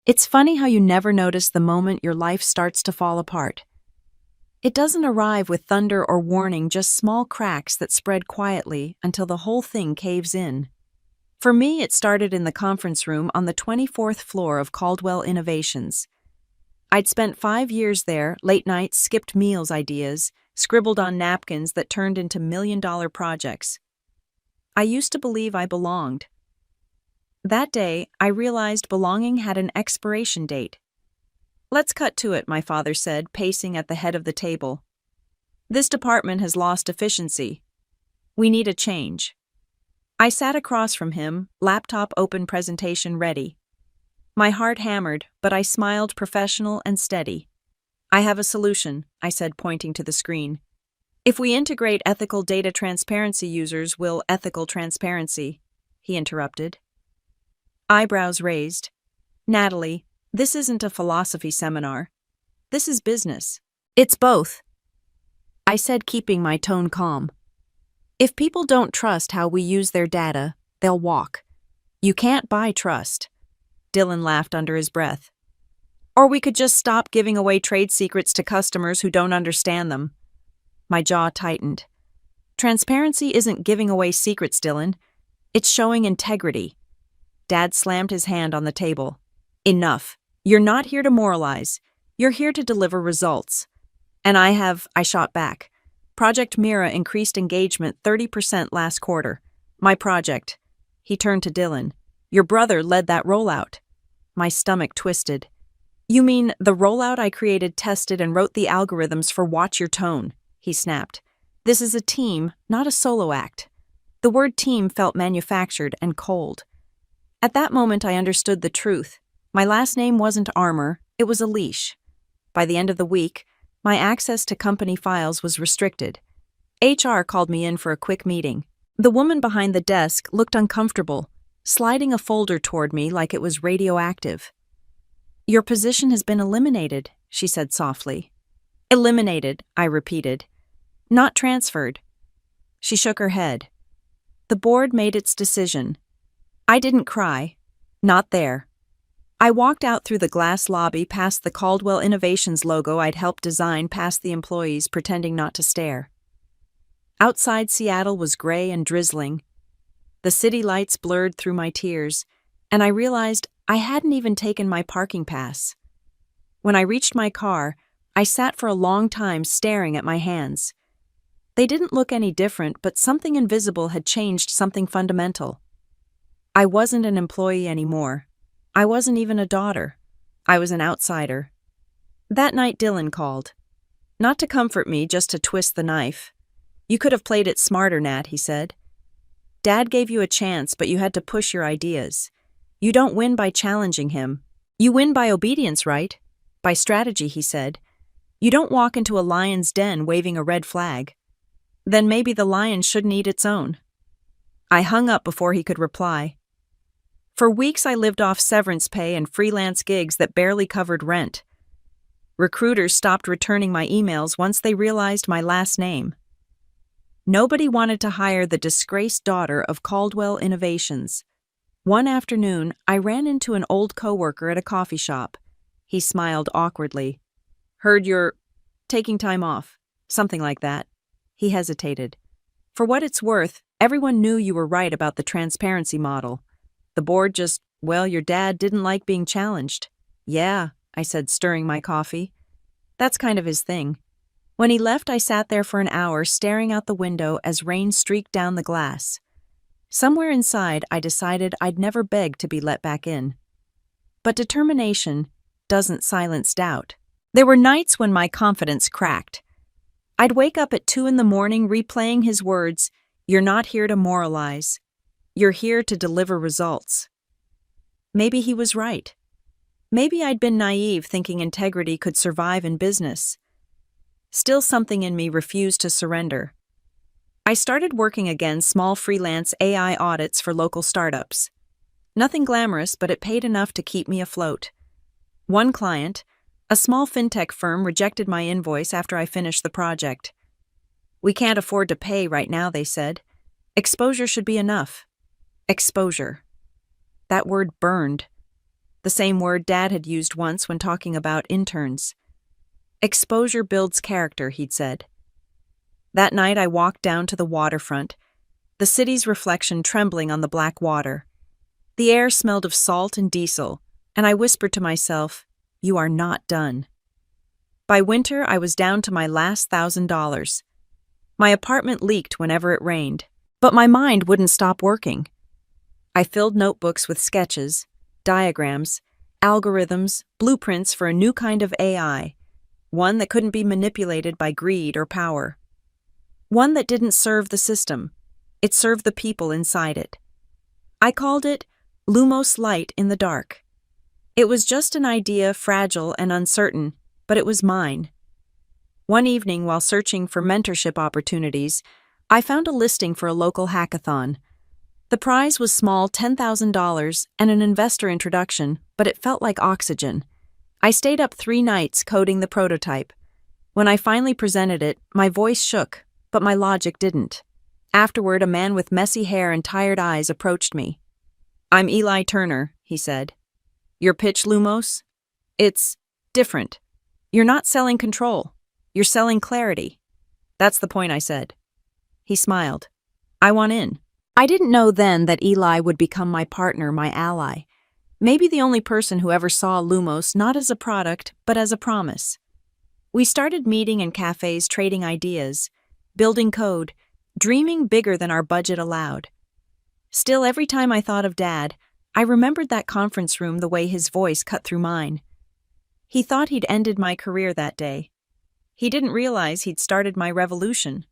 It's funny how you never notice the moment your life starts to fall apart. It doesn't arrive with thunder or warning, just small cracks that spread quietly until the whole thing caves in. For me, it started in the conference room on the 24th floor of Caldwell Innovations. I'd spent 5 years there, late nights, skipped meals ideas, scribbled on napkins that turned into million-dollar projects. I used to believe I belonged. That day, I realized belonging had an expiration date. "Let's cut to it," my father said, pacing at the head of the table. "This department has lost efficiency. We need a change." I sat across from him, laptop open, presentation ready. My heart hammered, but I smiled, professional and steady. "I have a solution," I said, pointing to the screen. "If we integrate ethical data transparency, users will ethical transparency," he interrupted. Eyebrows raised. "Natalie, this isn't a philosophy seminar. This is business." "It's both," I said, keeping my tone calm. "If people don't trust how we use their data, they'll walk. You can't buy trust." Dylan laughed under his breath. "Or we could just stop giving away trade secrets to customers who don't understand them." My jaw tightened. "Transparency isn't giving away secrets, Dylan. It's showing integrity." Dad slammed his hand on the table. "Enough. You're not here to moralize. You're here to deliver results." "And I shot back. Project Mira increased engagement 30% last quarter. My project." He turned to Dylan. "Your brother led that rollout." My stomach twisted. "You mean the rollout I created, tested, and wrote the algorithms for? Watch your tone," he snapped. "This is a team, not a solo act." The word team felt manufactured and cold. At that moment, I understood the truth. My last name wasn't armor, it was a leash. By the end of the week, my access to company files was restricted. HR called me in for a quick meeting. The woman behind the desk looked uncomfortable, sliding a folder toward me like it was radioactive. "Your position has been eliminated," she said softly. "Eliminated," I repeated. "Not transferred." She shook her head. "The board made its decision." I didn't cry. Not there. I walked out through the glass lobby, past the Caldwell Innovations logo I'd helped design, past the employees, pretending not to stare. Outside, Seattle was gray and drizzling. The city lights blurred through my tears, and I realized I hadn't even taken my parking pass. When I reached my car, I sat for a long time staring at my hands. They didn't look any different, but something invisible had changed, something fundamental. I wasn't an employee anymore. I wasn't even a daughter. I was an outsider. That night, Dylan called. Not to comfort me, just to twist the knife. "You could have played it smarter, Nat," he said. "Dad gave you a chance, but you had to push your ideas. You don't win by challenging him. You win by obedience, right? By strategy," he said. "You don't walk into a lion's den waving a red flag. Then maybe the lion shouldn't eat its own." I hung up before he could reply. For weeks, I lived off severance pay and freelance gigs that barely covered rent. Recruiters stopped returning my emails once they realized my last name. Nobody wanted to hire the disgraced daughter of Caldwell Innovations. One afternoon, I ran into an old coworker at a coffee shop. He smiled awkwardly. "Heard you're taking time off." Something like that. He hesitated. "For what it's worth, everyone knew you were right about the transparency model. The board just, well, your dad didn't like being challenged." "Yeah," I said, stirring my coffee. "That's kind of his thing." When he left, I sat there for an hour, staring out the window as rain streaked down the glass. Somewhere inside, I decided I'd never beg to be let back in. But determination doesn't silence doubt. There were nights when my confidence cracked. I'd wake up at 2 in the morning replaying his words, "You're not here to moralize. You're here to deliver results." Maybe he was right. Maybe I'd been naive, thinking integrity could survive in business. Still, something in me refused to surrender. I started working again, small freelance AI audits for local startups. Nothing glamorous, but it paid enough to keep me afloat. One client, a small fintech firm, rejected my invoice after I finished the project. "We can't afford to pay right now," they said. "Exposure should be enough." Exposure. That word burned. the same word Dad had used once when talking about interns. Exposure builds character, he'd said. That night I walked down to the waterfront, the city's reflection trembling on the black water. The air smelled of salt and diesel, and I whispered to myself, "You are not done." By winter, I was down to my last $1,000. My apartment leaked whenever it rained, but my mind wouldn't stop working. I filled notebooks with sketches, diagrams, algorithms, blueprints for a new kind of AI, one that couldn't be manipulated by greed or power. One that didn't serve the system, it served the people inside it. I called it Lumos Light in the Dark. It was just an idea, fragile and uncertain, but it was mine. One evening, while searching for mentorship opportunities, I found a listing for a local hackathon. The prize was small, $10,000 and an investor introduction, but it felt like oxygen. I stayed up 3 nights coding the prototype. When I finally presented it, my voice shook, but my logic didn't. Afterward, a man with messy hair and tired eyes approached me. "I'm Eli Turner," he said. "Your pitch, Lumos? It's different. You're not selling control. You're selling clarity." "That's the point," I said. He smiled. "I want in." I didn't know then that Eli would become my partner, my ally. Maybe the only person who ever saw Lumos not as a product, but as a promise. We started meeting in cafes, trading ideas, building code, dreaming bigger than our budget allowed. Still, every time I thought of Dad, I remembered that conference room, the way his voice cut through mine. He thought he'd ended my career that day. He didn't realize he'd started my revolution.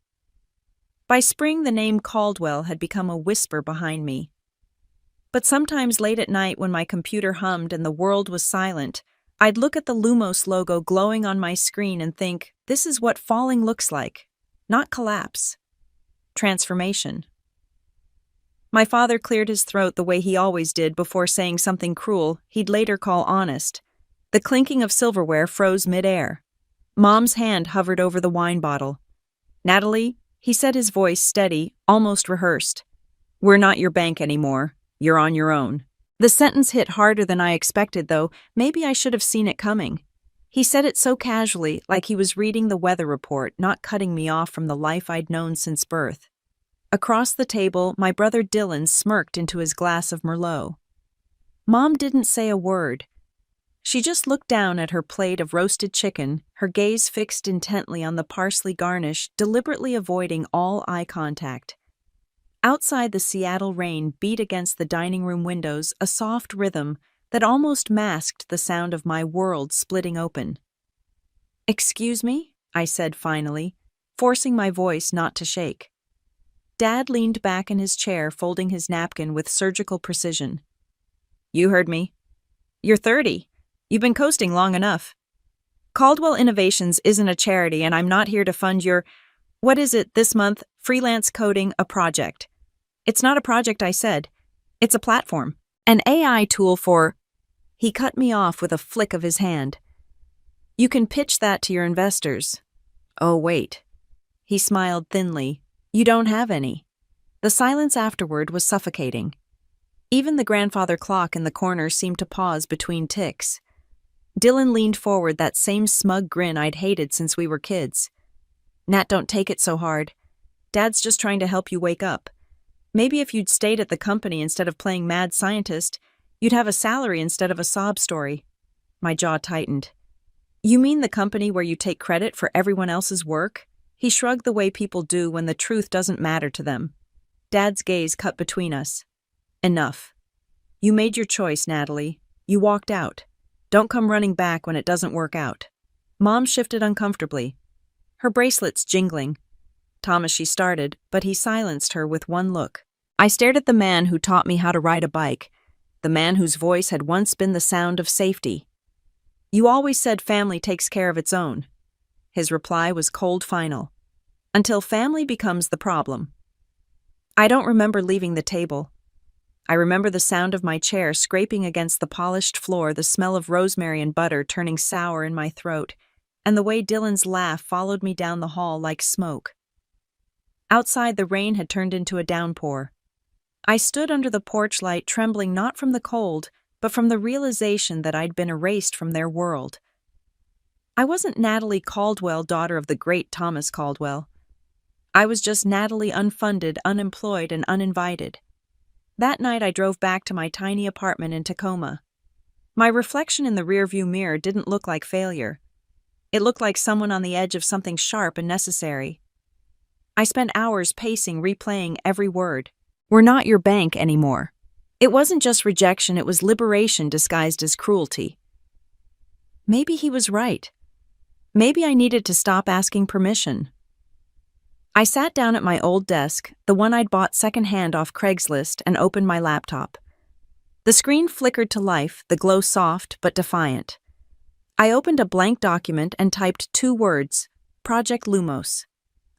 By spring, the name Caldwell had become a whisper behind me. But sometimes late at night when my computer hummed and the world was silent, I'd look at the Lumos logo glowing on my screen and think, this is what falling looks like. Not collapse. Transformation. My father cleared his throat the way he always did before saying something cruel he'd later call honest. The clinking of silverware froze mid-air. Mom's hand hovered over the wine bottle. "Natalie," he said, his voice steady, almost rehearsed. "We're not your bank anymore. You're on your own." The sentence hit harder than I expected, though maybe I should have seen it coming. He said it so casually, like he was reading the weather report, not cutting me off from the life I'd known since birth. Across the table, my brother Dylan smirked into his glass of Merlot. Mom didn't say a word. She just looked down at her plate of roasted chicken, her gaze fixed intently on the parsley garnish, deliberately avoiding all eye contact. Outside, the Seattle rain beat against the dining room windows, a soft rhythm that almost masked the sound of my world splitting open. "Excuse me?" I said finally, forcing my voice not to shake. Dad leaned back in his chair, folding his napkin with surgical precision. "You heard me. You're 30. You've been coasting long enough. Caldwell Innovations isn't a charity, and I'm not here to fund your, what is it this month, freelance coding, a project. It's not a project," I said. "It's a platform. An AI tool for—" He cut me off with a flick of his hand. "You can pitch that to your investors." "Oh, wait." He smiled thinly. "You don't have any." The silence afterward was suffocating. Even the grandfather clock in the corner seemed to pause between ticks. Dylan leaned forward, that same smug grin I'd hated since we were kids. "Nat, don't take it so hard. Dad's just trying to help you wake up. Maybe if you'd stayed at the company instead of playing mad scientist, you'd have a salary instead of a sob story." My jaw tightened. "You mean the company where you take credit for everyone else's work?" He shrugged the way people do when the truth doesn't matter to them. Dad's gaze cut between us. "Enough. You made your choice, Natalie. You walked out. Don't come running back when it doesn't work out." Mom shifted uncomfortably, her bracelets jingling. Thomas, she started, but he silenced her with one look. I stared at the man who taught me how to ride a bike, the man whose voice had once been the sound of safety. "You always said family takes care of its own." His reply was cold, final. "Until family becomes the problem." I don't remember leaving the table. I remember the sound of my chair scraping against the polished floor, the smell of rosemary and butter turning sour in my throat, and the way Dylan's laugh followed me down the hall like smoke. Outside, the rain had turned into a downpour. I stood under the porch light, trembling not from the cold, but from the realization that I'd been erased from their world. I wasn't Natalie Caldwell, daughter of the great Thomas Caldwell. I was just Natalie, unfunded, unemployed, and uninvited. That night I drove back to my tiny apartment in Tacoma. My reflection in the rearview mirror didn't look like failure. It looked like someone on the edge of something sharp and necessary. I spent hours pacing, replaying every word. We're not your bank anymore. It wasn't just rejection, it was liberation disguised as cruelty. Maybe he was right. Maybe I needed to stop asking permission. I sat down at my old desk, the one I'd bought secondhand off Craigslist, and opened my laptop. The screen flickered to life, the glow soft but defiant. I opened a blank document and typed 2 words, Project Lumos.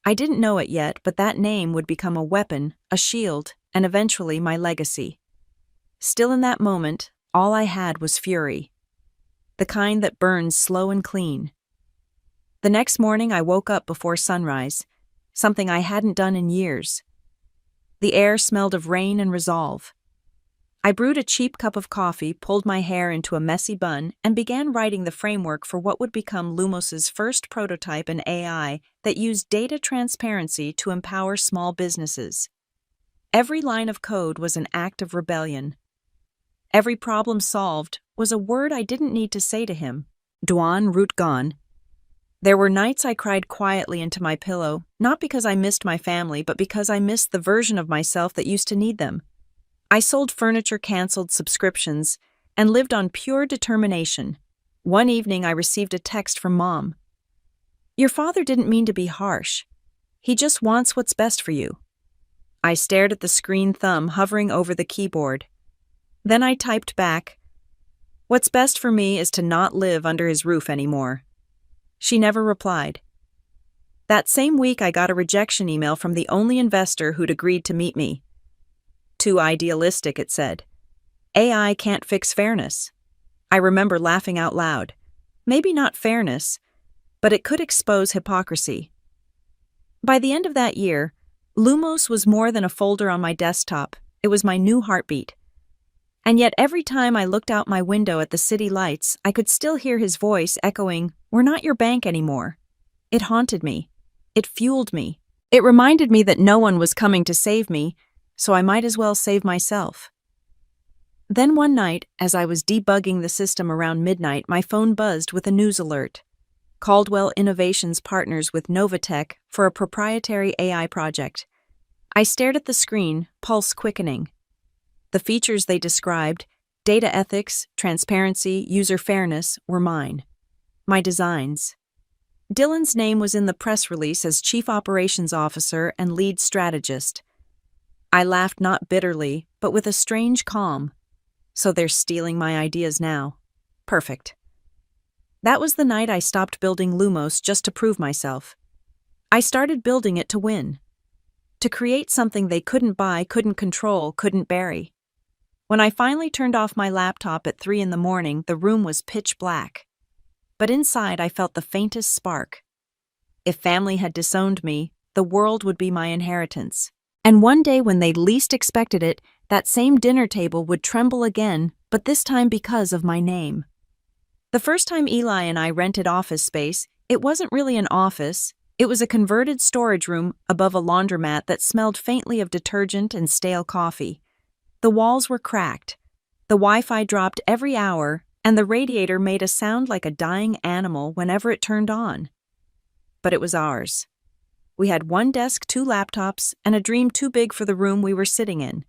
I didn't know it yet, but that name would become a weapon, a shield, and eventually my legacy. Still in that moment, all I had was fury. The kind that burns slow and clean. The next morning I woke up before sunrise, something I hadn't done in years. The air smelled of rain and resolve. I brewed a cheap cup of coffee, pulled my hair into a messy bun, and began writing the framework for what would become Lumos's first prototype in AI that used data transparency to empower small businesses. Every line of code was an act of rebellion. Every problem solved was a word I didn't need to say to him. Duan root gone. There were nights I cried quietly into my pillow, not because I missed my family, but because I missed the version of myself that used to need them. I sold furniture, canceled subscriptions, and lived on pure determination. One evening I received a text from Mom. Your father didn't mean to be harsh. He just wants what's best for you. I stared at the screen, thumb hovering over the keyboard. Then I typed back, what's best for me is to not live under his roof anymore. She never replied. That same week I got a rejection email from the only investor who'd agreed to meet me. Too idealistic, it said. AI can't fix fairness. I remember laughing out loud. Maybe not fairness, but it could expose hypocrisy. By the end of that year, Lumos was more than a folder on my desktop. It was my new heartbeat. And yet every time I looked out my window at the city lights, I could still hear his voice echoing, "We're not your bank anymore." It haunted me. It fueled me. It reminded me that no one was coming to save me, so I might as well save myself. Then one night, as I was debugging the system around midnight, my phone buzzed with a news alert. Caldwell Innovations partners with Novatech for a proprietary AI project. I stared at the screen, pulse quickening. The features they described, data ethics, transparency, user fairness, were mine. My designs. Dylan's name was in the press release as Chief Operations Officer and Lead Strategist. I laughed not bitterly, but with a strange calm. So they're stealing my ideas now. Perfect. That was the night I stopped building Lumos just to prove myself. I started building it to win. To create something they couldn't buy, couldn't control, couldn't bury. When I finally turned off my laptop at 3 a.m, the room was pitch black. But inside I felt the faintest spark. If family had disowned me, the world would be my inheritance. And one day when they least expected it, that same dinner table would tremble again, but this time because of my name. The first time Eli and I rented office space, it wasn't really an office. It was a converted storage room above a laundromat that smelled faintly of detergent and stale coffee. The walls were cracked. The Wi-Fi dropped every hour, and the radiator made a sound like a dying animal whenever it turned on. But it was ours. We had 1 desk, 2 laptops, and a dream too big for the room we were sitting in.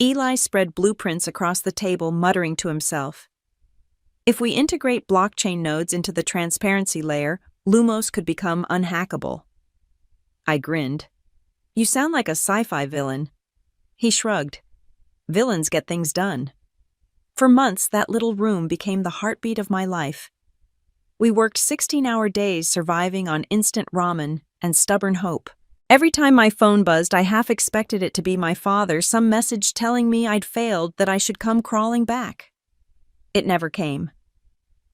Eli spread blueprints across the table, muttering to himself. If we integrate blockchain nodes into the transparency layer, Lumos could become unhackable. I grinned. You sound like a sci-fi villain. He shrugged. Villains get things done. For months, that little room became the heartbeat of my life. We worked 16-hour days surviving on instant ramen and stubborn hope. Every time my phone buzzed, I half expected it to be my father, some message telling me I'd failed, that I should come crawling back. It never came.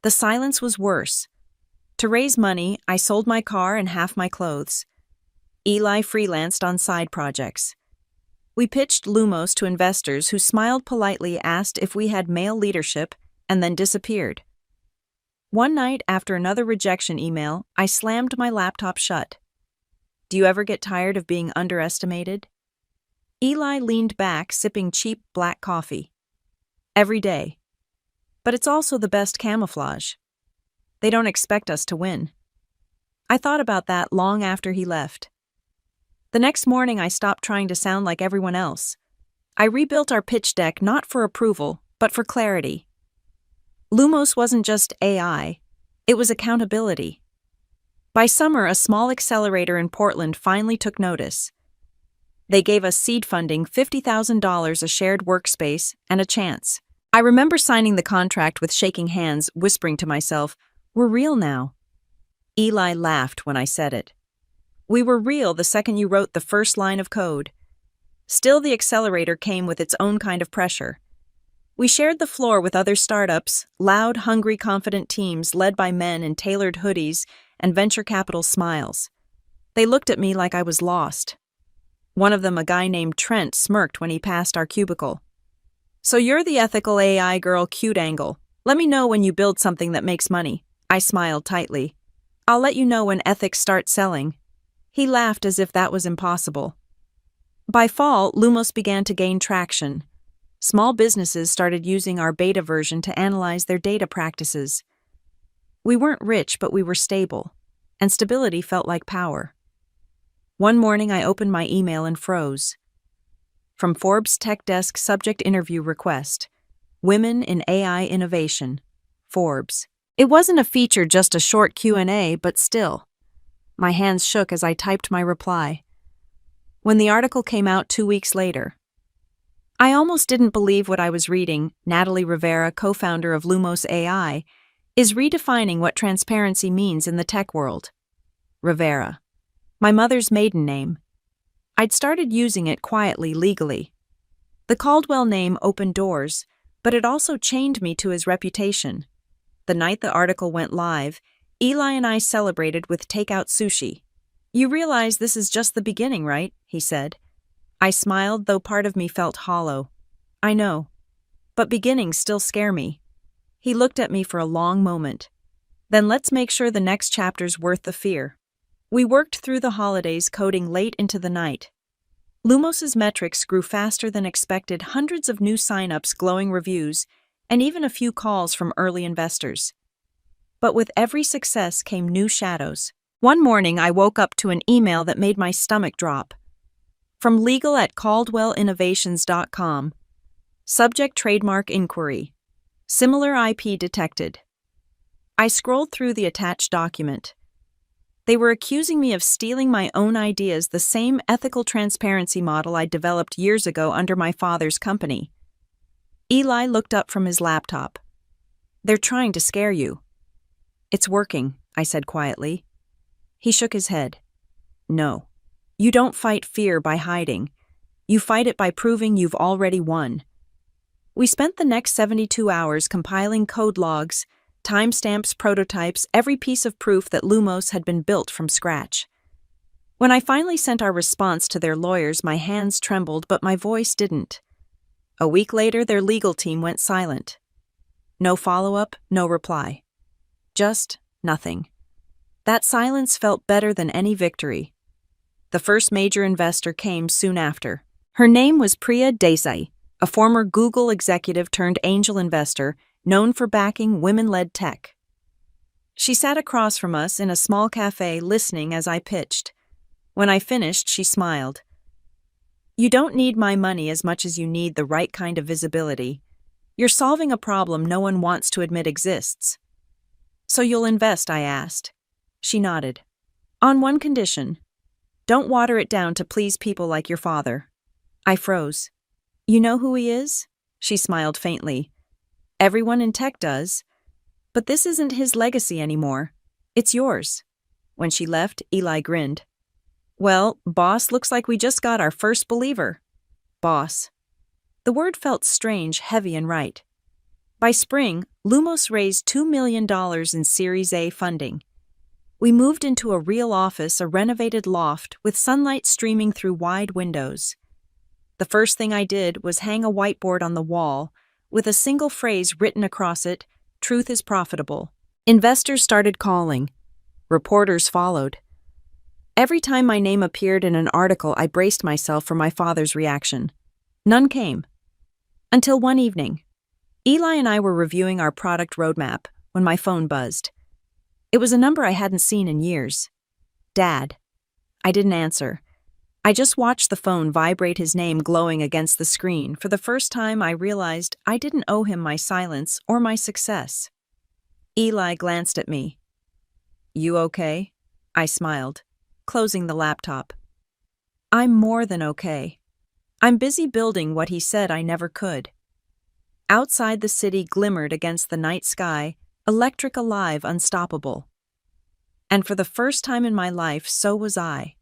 The silence was worse. To raise money, I sold my car and half my clothes. Eli freelanced on side projects. We pitched Lumos to investors who smiled politely, asked if we had male leadership, and then disappeared. One night, after another rejection email, I slammed my laptop shut. Do you ever get tired of being underestimated? Eli leaned back, sipping cheap black coffee. Every day. But it's also the best camouflage. They don't expect us to win. I thought about that long after he left. The next morning, I stopped trying to sound like everyone else. I rebuilt our pitch deck not for approval, but for clarity. Lumos wasn't just AI, it was accountability. By summer, a small accelerator in Portland finally took notice. They gave us seed funding, $50,000, a shared workspace, and a chance. I remember signing the contract with shaking hands, whispering to myself, "We're real now." Eli laughed when I said it. We were real the second you wrote the first line of code. Still, the accelerator came with its own kind of pressure. We shared the floor with other startups, loud, hungry, confident teams led by men in tailored hoodies and venture capital smiles. They looked at me like I was lost. One of them, a guy named Trent, smirked when he passed our cubicle. "So you're the ethical AI girl, cute angle. Let me know when you build something that makes money." I smiled tightly. "I'll let you know when ethics start selling." He laughed as if that was impossible. By fall, Lumos began to gain traction. Small businesses started using our beta version to analyze their data practices. We weren't rich, but we were stable, and stability felt like power. One morning, I opened my email and froze. From Forbes Tech Desk subject interview request, Women in AI Innovation, Forbes. It wasn't a feature, just a short Q&A, but still. My hands shook as I typed my reply. When the article came out 2 weeks later, I almost didn't believe what I was reading. Natalie Rivera, co-founder of Lumos AI, is redefining what transparency means in the tech world. Rivera. My mother's maiden name. I'd started using it quietly, legally. The Caldwell name opened doors, but it also chained me to his reputation. The night the article went live, Eli and I celebrated with takeout sushi. "You realize this is just the beginning, right?" he said. I smiled, though part of me felt hollow. "I know. But beginnings still scare me." He looked at me for a long moment. "Then let's make sure the next chapter's worth the fear." We worked through the holidays, coding late into the night. Lumos's metrics grew faster than expected, hundreds of new signups, glowing reviews, and even a few calls from early investors. But with every success came new shadows. One morning, I woke up to an email that made my stomach drop. From legal@caldwellinnovations.com. Subject: trademark inquiry. Similar IP detected. I scrolled through the attached document. They were accusing me of stealing my own ideas, the same ethical transparency model I developed years ago under my father's company. Eli looked up from his laptop. "They're trying to scare you." "It's working," I said quietly. He shook his head. "No. You don't fight fear by hiding. You fight it by proving you've already won." We spent the next 72 hours compiling code logs, timestamps, prototypes, every piece of proof that Lumos had been built from scratch. When I finally sent our response to their lawyers, my hands trembled, but my voice didn't. A week later, their legal team went silent. No follow-up, no reply. Just nothing. That silence felt better than any victory. The first major investor came soon after. Her name was Priya Desai, a former Google executive turned angel investor known for backing women-led tech. She sat across from us in a small cafe, listening as I pitched. When I finished, she smiled. "You don't need my money as much as you need the right kind of visibility. You're solving a problem no one wants to admit exists." "So you'll invest?" I asked. She nodded. "On one condition. Don't water it down to please people like your father." I froze. "You know who he is?" She smiled faintly. "Everyone in tech does. But this isn't his legacy anymore. It's yours." When she left, Eli grinned. "Well, boss, looks like we just got our first believer." Boss. The word felt strange, heavy, and right. By spring, Lumos raised $2 million in Series A funding. We moved into a real office, a renovated loft with sunlight streaming through wide windows. The first thing I did was hang a whiteboard on the wall with a single phrase written across it: "Truth is profitable." Investors started calling. Reporters followed. Every time my name appeared in an article, I braced myself for my father's reaction. None came. Until one evening. Eli and I were reviewing our product roadmap when my phone buzzed. It was a number I hadn't seen in years. Dad. I didn't answer. I just watched the phone vibrate, his name glowing against the screen. For the first time, I realized I didn't owe him my silence or my success. Eli glanced at me. "You okay?" I smiled, closing the laptop. "I'm more than okay. I'm busy building what he said I never could." Outside, the city glimmered against the night sky, electric, alive, unstoppable. And for the first time in my life, so was I.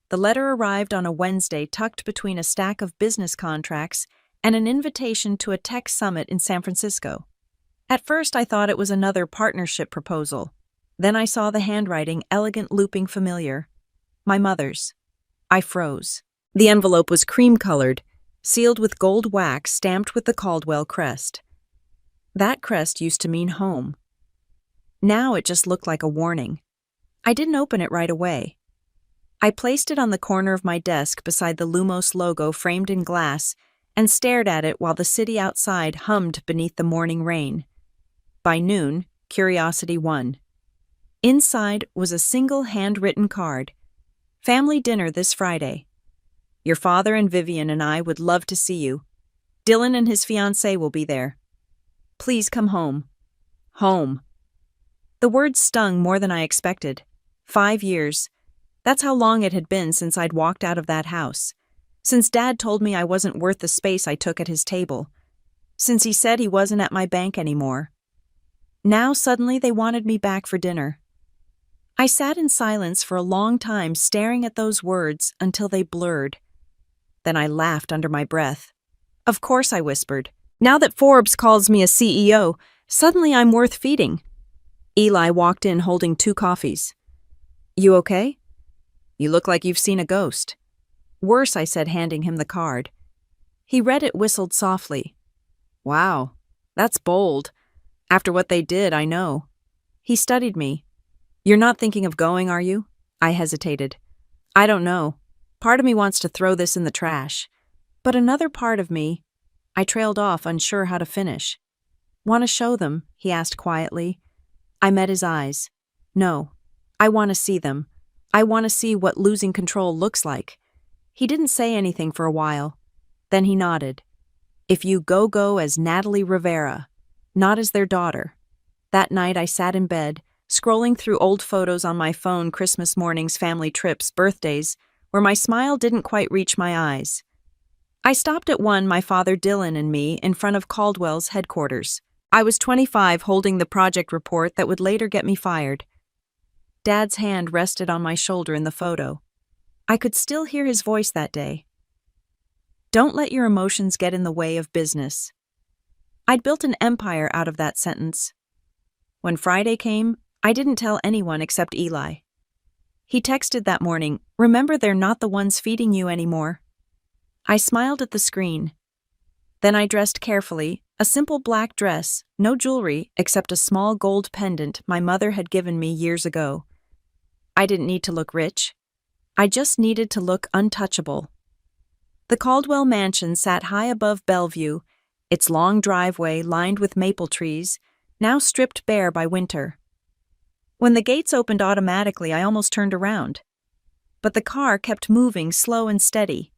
The letter arrived on a Wednesday, tucked between a stack of business contracts and an invitation to a tech summit in San Francisco. At first, I thought it was another partnership proposal. Then I saw the handwriting, elegant, looping, familiar. My mother's. I froze. The envelope was cream-colored, sealed with gold wax, stamped with the Caldwell crest. That crest used to mean home. Now it just looked like a warning. I didn't open it right away. I placed it on the corner of my desk beside the Lumos logo framed in glass and stared at it while the city outside hummed beneath the morning rain. By noon, curiosity won. Inside was a single handwritten card. "Family dinner this Friday. Your father and Vivian and I would love to see you. Dylan and his fiancée will be there. Please come home." Home. The word stung more than I expected. 5 years. That's how long it had been since I'd walked out of that house. Since Dad told me I wasn't worth the space I took at his table. Since he said he wasn't at my bank anymore. Now suddenly they wanted me back for dinner. I sat in silence for a long time, staring at those words until they blurred. Then I laughed under my breath. "Of course," I whispered. "Now that Forbes calls me a CEO, suddenly I'm worth feeding." Eli walked in holding 2 coffees. "You okay? You look like you've seen a ghost." "Worse," I said, handing him the card. He read it, whistled softly. "Wow, that's bold. After what they did, I know." He studied me. "You're not thinking of going, are you?" I hesitated. "I don't know. Part of me wants to throw this in the trash. But another part of me..." I trailed off, unsure how to finish. "Want to show them?" he asked quietly. I met his eyes. "No. I want to see them. I want to see what losing control looks like." He didn't say anything for a while. Then he nodded. "If you go as Natalie Rivera, not as their daughter." That night I sat in bed, scrolling through old photos on my phone, Christmas mornings, family trips, birthdays, where my smile didn't quite reach my eyes. I stopped at one, my father, Dylan, and me, in front of Caldwell's headquarters. I was 25, holding the project report that would later get me fired. Dad's hand rested on my shoulder in the photo. I could still hear his voice that day. "Don't let your emotions get in the way of business." I'd built an empire out of that sentence. When Friday came, I didn't tell anyone except Eli. He texted that morning, "Remember, they're not the ones feeding you anymore." I smiled at the screen. Then I dressed carefully, a simple black dress, no jewelry except a small gold pendant my mother had given me years ago. I didn't need to look rich. I just needed to look untouchable. The Caldwell mansion sat high above Bellevue, its long driveway lined with maple trees, now stripped bare by winter. When the gates opened automatically, I almost turned around. But the car kept moving, slow and steady.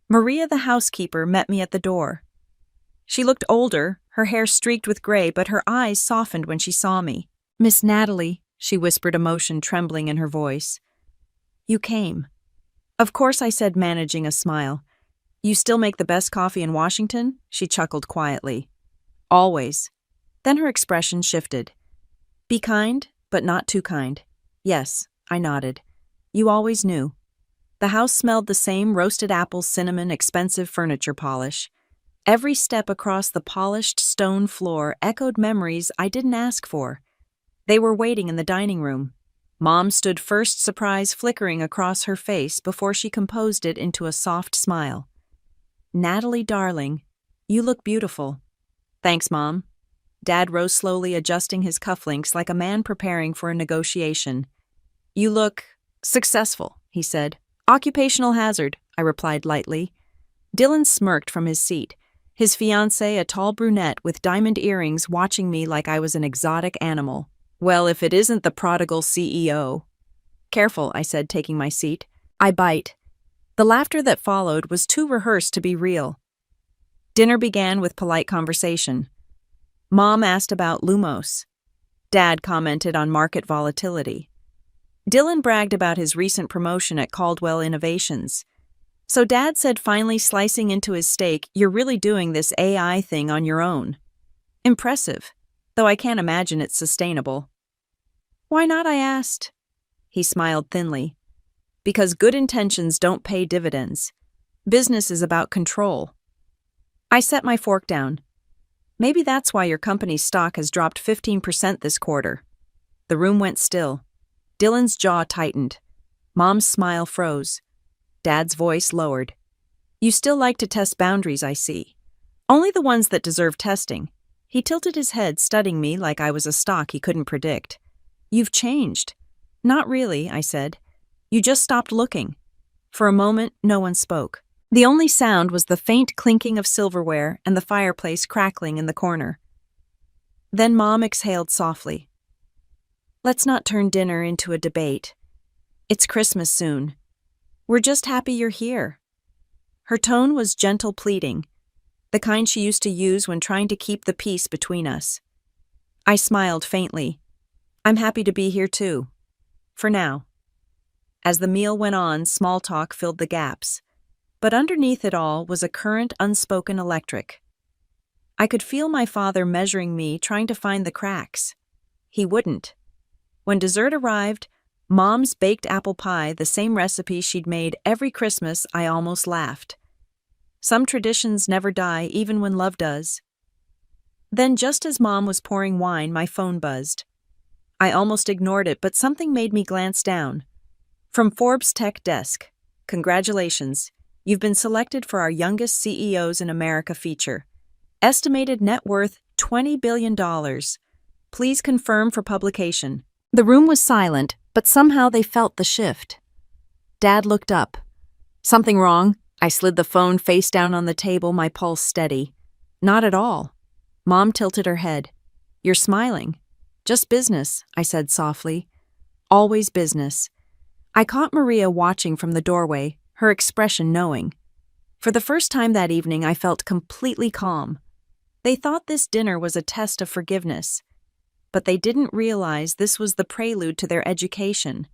Maria, the housekeeper, met me at the door. She looked older, her hair streaked with gray, but her eyes softened when she saw me. "Miss Natalie," she whispered, emotion trembling in her voice. "You came." "Of course," I said, managing a smile. "You still make the best coffee in Washington?" She chuckled quietly. "Always." Then her expression shifted. "Be kind, but not too kind." "Yes," I nodded. "You always knew." The house smelled the same: roasted apples, cinnamon, expensive furniture polish. Every step across the polished stone floor echoed memories I didn't ask for. They were waiting in the dining room. Mom stood first, surprise flickering across her face before she composed it into a soft smile. "Natalie, darling, you look beautiful." "Thanks, Mom." Dad rose slowly, adjusting his cufflinks like a man preparing for a negotiation. "You look successful," he said. "Occupational hazard," I replied lightly. Dylan smirked from his seat, his fiancée, a tall brunette with diamond earrings, watching me like I was an exotic animal. "Well, if it isn't the prodigal CEO." "Careful," I said, taking my seat. I bite. The laughter that followed was too rehearsed to be real. Dinner began with polite conversation. Mom asked about Lumos. Dad commented on market volatility. Dylan bragged about his recent promotion at Caldwell Innovations. So Dad said, finally slicing into his steak, "You're really doing this AI thing on your own." Impressive, though I can't imagine it's sustainable. "Why not?" I asked. He smiled thinly. "Because good intentions don't pay dividends. Business is about control." I set my fork down. "Maybe that's why your company's stock has dropped 15% this quarter." The room went still. Dylan's jaw tightened. Mom's smile froze. Dad's voice lowered. "You still like to test boundaries, I see. Only the ones that deserve testing." He tilted his head, studying me like I was a stock he couldn't predict. "You've changed." "Not really," I said. "You just stopped looking." For a moment, no one spoke. The only sound was the faint clinking of silverware and the fireplace crackling in the corner. Then Mom exhaled softly. "Let's not turn dinner into a debate. It's Christmas soon. We're just happy you're here." Her tone was gentle pleading, the kind she used to use when trying to keep the peace between us. I smiled faintly. "I'm happy to be here too. For now." As the meal went on, small talk filled the gaps. But underneath it all was a current, unspoken electric. I could feel my father measuring me, trying to find the cracks. He wouldn't. When dessert arrived, Mom's baked apple pie, the same recipe she'd made every Christmas, I almost laughed. Some traditions never die, even when love does. Then, just as Mom was pouring wine, my phone buzzed. I almost ignored it, but something made me glance down. From Forbes' tech desk. "Congratulations. You've been selected for our Youngest CEOs in America feature. Estimated net worth $20 billion. Please confirm for publication." The room was silent, but somehow they felt the shift. Dad looked up. "Something wrong?" I slid the phone face down on the table, my pulse steady. "Not at all." Mom tilted her head. "You're smiling." "Just business," I said softly. "Always business." I caught Maria watching from the doorway, her expression knowing. For the first time that evening, I felt completely calm. They thought this dinner was a test of forgiveness, but they didn't realize this was the prelude to their education.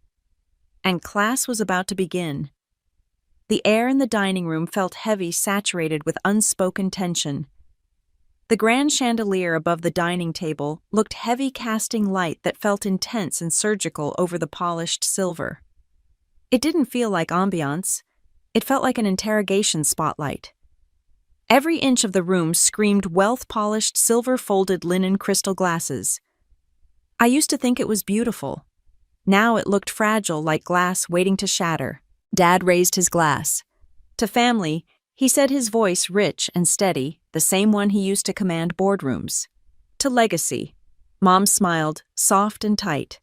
And class was about to begin. The air in the dining room felt heavy, saturated with unspoken tension. The grand chandelier above the dining table looked heavy, casting light that felt intense and surgical over the polished silver. It didn't feel like ambiance. It felt like an interrogation spotlight. Every inch of the room screamed wealth-polished, silver-folded linen crystal glasses. I used to think it was beautiful. Now it looked fragile, like glass waiting to shatter. Dad raised his glass. To family, he said, his voice rich and steady, the same one he used to command boardrooms. To legacy. Mom smiled, soft and tight.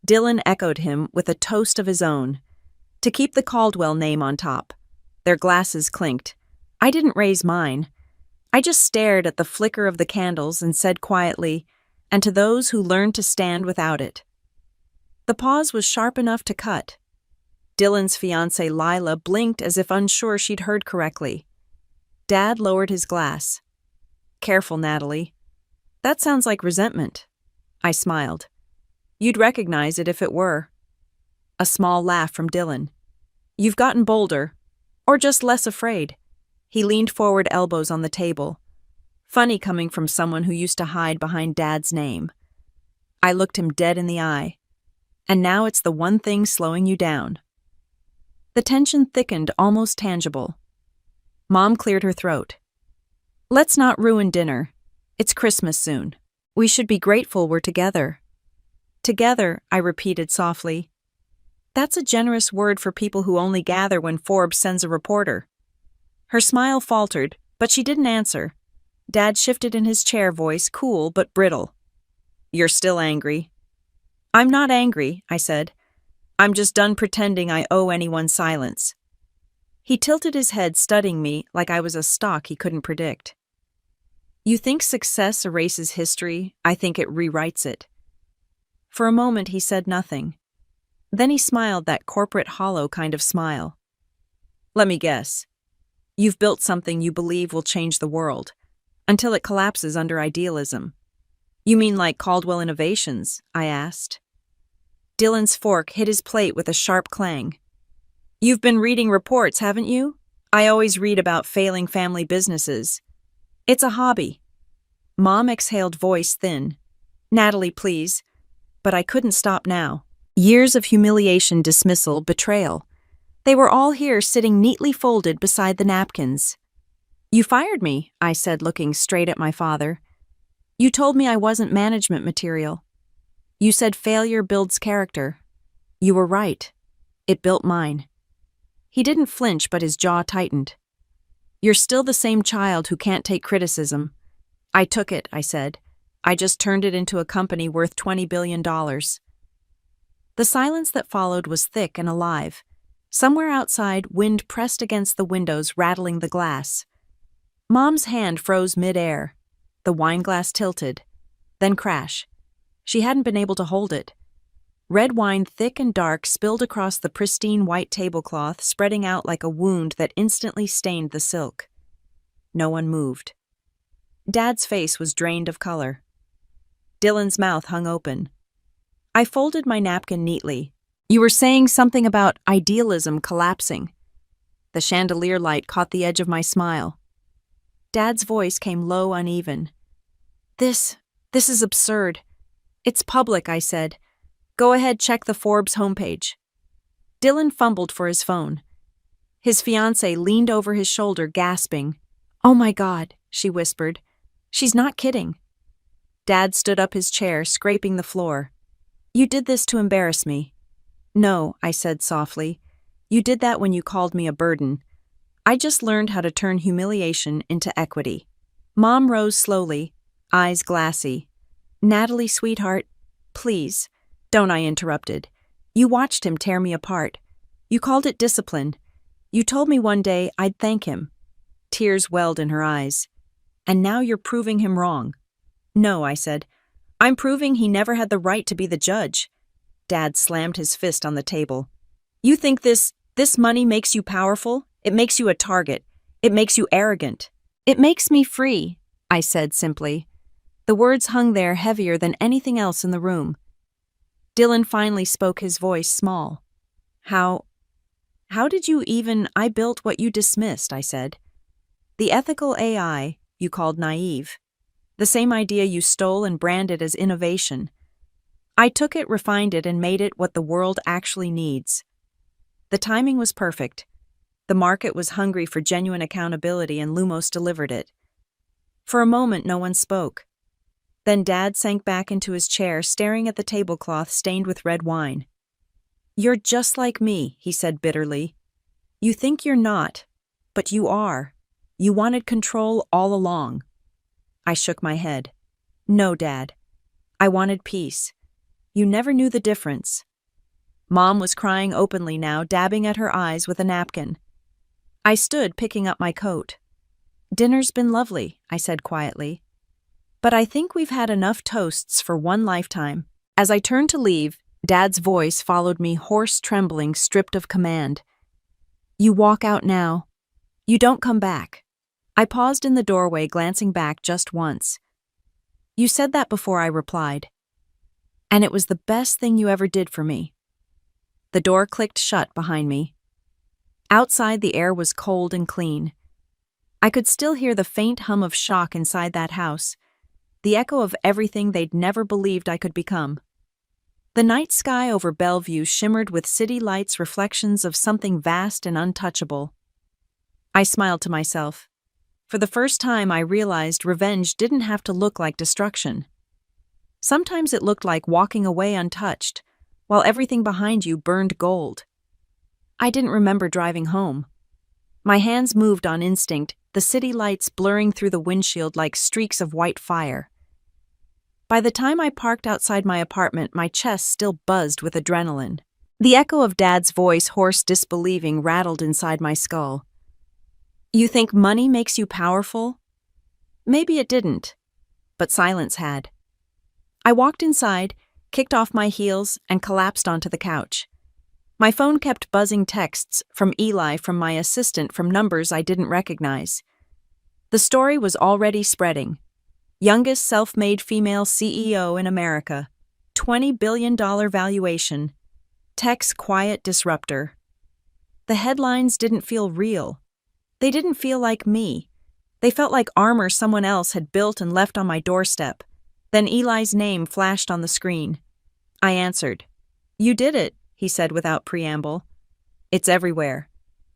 Dylan echoed him with a toast of his own. To keep the Caldwell name on top. Their glasses clinked. I didn't raise mine. I just stared at the flicker of the candles and said quietly, "And to those who learn to stand without it." The pause was sharp enough to cut. Dylan's fiancée Lila blinked as if unsure she'd heard correctly. Dad lowered his glass. "Careful, Natalie. That sounds like resentment." I smiled. "You'd recognize it if it were." A small laugh from Dylan. "You've gotten bolder. Or just less afraid." He leaned forward, elbows on the table. Funny coming from someone who used to hide behind Dad's name. I looked him dead in the eye. "And now it's the one thing slowing you down." The tension thickened, almost tangible. Mom cleared her throat. "Let's not ruin dinner. It's Christmas soon. We should be grateful we're together." Together, I repeated softly. That's a generous word for people who only gather when Forbes sends a reporter. Her smile faltered, but she didn't answer. Dad shifted in his chair, voice cool but brittle. You're still angry. I'm not angry, I said. I'm just done pretending I owe anyone silence. He tilted his head, studying me like I was a stock he couldn't predict. You think success erases history? I think it rewrites it. For a moment he said nothing. Then he smiled, that corporate hollow kind of smile. Let me guess. You've built something you believe will change the world, until it collapses under idealism. You mean like Caldwell Innovations? I asked. Dylan's fork hit his plate with a sharp clang. You've been reading reports, haven't you? I always read about failing family businesses. It's a hobby. Mom exhaled, voice thin. Natalie, please. But I couldn't stop now. Years of humiliation, dismissal, betrayal. They were all here, sitting neatly folded beside the napkins. You fired me, I said, looking straight at my father. You told me I wasn't management material. You said failure builds character. You were right. It built mine. He didn't flinch, but his jaw tightened. You're still the same child who can't take criticism. I took it, I said. I just turned it into a company worth $20 billion. The silence that followed was thick and alive. Somewhere outside, wind pressed against the windows, rattling the glass. Mom's hand froze mid-air. The wine glass tilted. Then crash. She hadn't been able to hold it. Red wine, thick and dark, spilled across the pristine white tablecloth, spreading out like a wound that instantly stained the silk. No one moved. Dad's face was drained of color. Dylan's mouth hung open. I folded my napkin neatly. You were saying something about idealism collapsing. The chandelier light caught the edge of my smile. Dad's voice came low, uneven. This is absurd. It's public, I said. Go ahead, check the Forbes homepage. Dylan fumbled for his phone. His fiancée leaned over his shoulder, gasping. Oh my God, she whispered. She's not kidding. Dad stood up his chair, scraping the floor. You did this to embarrass me. No, I said softly. You did that when you called me a burden. I just learned how to turn humiliation into equity. Mom rose slowly, eyes glassy. Natalie, sweetheart, please. Don't, I interrupted. You watched him tear me apart. You called it discipline. You told me one day I'd thank him. Tears welled in her eyes. And now you're proving him wrong. No, I said. I'm proving he never had the right to be the judge. Dad slammed his fist on the table. You think this money makes you powerful? It makes you a target. It makes you arrogant. It makes me free, I said simply. The words hung there heavier than anything else in the room. Dylan finally spoke, his voice small. How did you even? I built what you dismissed, I said. The ethical AI you called naive. The same idea you stole and branded as innovation. I took it, refined it, and made it what the world actually needs. The timing was perfect. The market was hungry for genuine accountability, and Lumos delivered it. For a moment, no one spoke. Then Dad sank back into his chair, staring at the tablecloth stained with red wine. You're just like me, he said bitterly. You think you're not, but you are. You wanted control all along. I shook my head. No, Dad. I wanted peace. You never knew the difference. Mom was crying openly now, dabbing at her eyes with a napkin. I stood, picking up my coat. Dinner's been lovely, I said quietly. But I think we've had enough toasts for one lifetime. As I turned to leave, Dad's voice followed me, hoarse, trembling, stripped of command. You walk out now. You don't come back. I paused in the doorway, glancing back just once. You said that before I replied. And it was the best thing you ever did for me. The door clicked shut behind me. Outside, the air was cold and clean. I could still hear the faint hum of shock inside that house, the echo of everything they'd never believed I could become. The night sky over Bellevue shimmered with city lights, reflections of something vast and untouchable. I smiled to myself. For the first time, I realized revenge didn't have to look like destruction. Sometimes it looked like walking away untouched, while everything behind you burned gold. I didn't remember driving home. My hands moved on instinct, the city lights blurring through the windshield like streaks of white fire. By the time I parked outside my apartment, my chest still buzzed with adrenaline. The echo of Dad's voice, hoarse, disbelieving, rattled inside my skull. "You think money makes you powerful?" Maybe it didn't, but silence had. I walked inside, kicked off my heels, and collapsed onto the couch. My phone kept buzzing texts from Eli, from my assistant, from numbers I didn't recognize. The story was already spreading. Youngest self-made female CEO in America. $20 billion valuation. Tech's quiet disruptor. The headlines didn't feel real. They didn't feel like me. They felt like armor someone else had built and left on my doorstep. Then Eli's name flashed on the screen. I answered. "You did it," he said without preamble. "It's everywhere.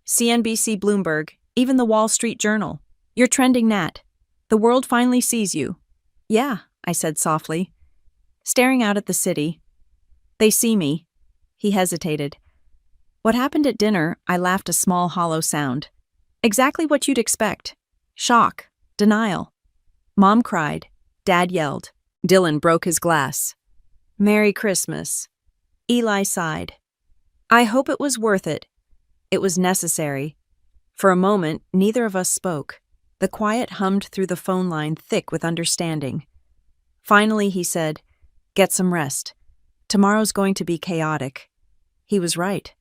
CNBC, Bloomberg, even the Wall Street Journal. You're trending, Nat. The world finally sees you." "Yeah," I said softly, staring out at the city. "They see me." He hesitated. "What happened at dinner?" I laughed, a small hollow sound. "Exactly what you'd expect. Shock. Denial. Mom cried. Dad yelled. Dylan broke his glass. Merry Christmas." Eli sighed. "I hope it was worth it. It was necessary." For a moment, neither of us spoke. The quiet hummed through the phone line, thick with understanding. Finally, he said, "Get some rest. Tomorrow's going to be chaotic." He was right.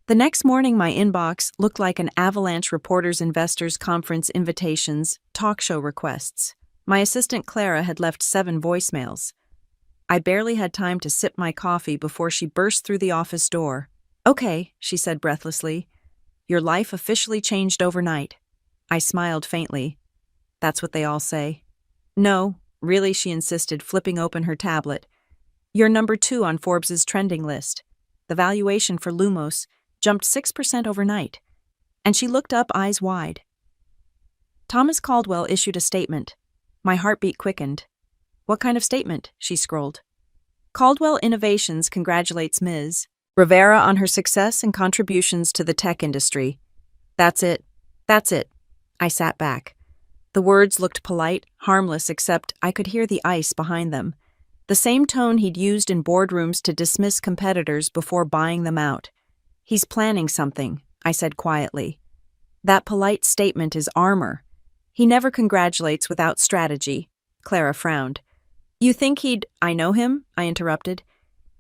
The next morning, my inbox looked like an avalanche: reporters, investors, conference invitations, talk show requests. My assistant Clara had left 7 voicemails. I barely had time to sip my coffee before she burst through the office door. "Okay," she said breathlessly. "Your life officially changed overnight." I smiled faintly. "That's what they all say." "No, really," she insisted, flipping open her tablet. "You're number 2 on Forbes' trending list. The valuation for Lumos jumped 6% overnight." And she looked up, eyes wide. Thomas Caldwell issued a statement. My heartbeat quickened. "What kind of statement?" she scrolled. "Caldwell Innovations congratulates Ms. Rivera on her success and contributions to the tech industry." That's it. That's it. I sat back. The words looked polite, harmless, except I could hear the ice behind them. The same tone he'd used in boardrooms to dismiss competitors before buying them out. "He's planning something," I said quietly. "That polite statement is armor. He never congratulates without strategy." Clara frowned. "You think he'd—" "I know him," I interrupted.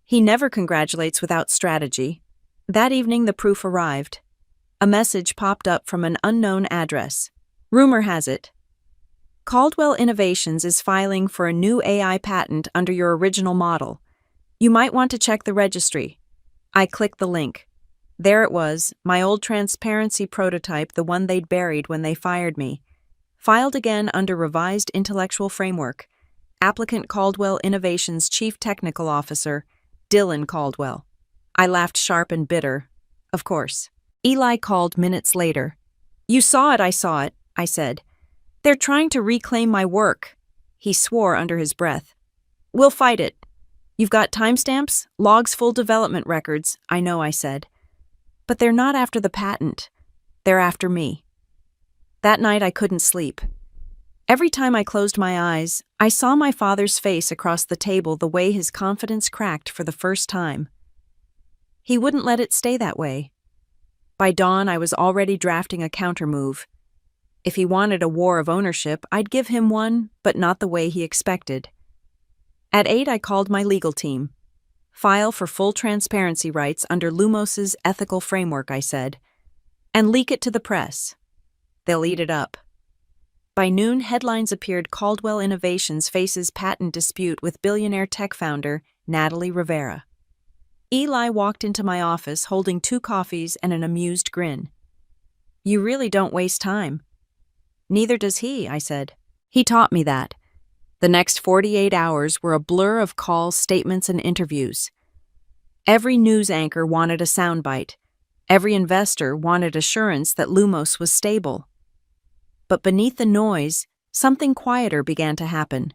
"He never congratulates without strategy." That evening the proof arrived. A message popped up from an unknown address. "Rumor has it Caldwell Innovations is filing for a new AI patent under your original model. You might want to check the registry." I clicked the link. There it was, my old transparency prototype, the one they'd buried when they fired me. Filed again under revised intellectual framework. Applicant: Caldwell Innovations Chief Technical Officer, Dylan Caldwell. I laughed, sharp and bitter. Of course. Eli called minutes later. "You saw it," I saw it, I said. "They're trying to reclaim my work." He swore under his breath. "We'll fight it. You've got timestamps, logs, full development records." "I know," I said. "But they're not after the patent. They're after me." That night I couldn't sleep. Every time I closed my eyes, I saw my father's face across the table, the way his confidence cracked for the first time. He wouldn't let it stay that way. By dawn, I was already drafting a countermove. If he wanted a war of ownership, I'd give him one, but not the way he expected. At 8, I called my legal team. "File for full transparency rights under Lumos's ethical framework," I said, "and leak it to the press. They'll eat it up." By noon, headlines appeared: Caldwell Innovations faces patent dispute with billionaire tech founder Natalie Rivera. Eli walked into my office holding 2 coffees and an amused grin. "You really don't waste time." "Neither does he," I said. "He taught me that." The next 48 hours were a blur of calls, statements, and interviews. Every news anchor wanted a soundbite. Every investor wanted assurance that Lumos was stable. But beneath the noise, something quieter began to happen.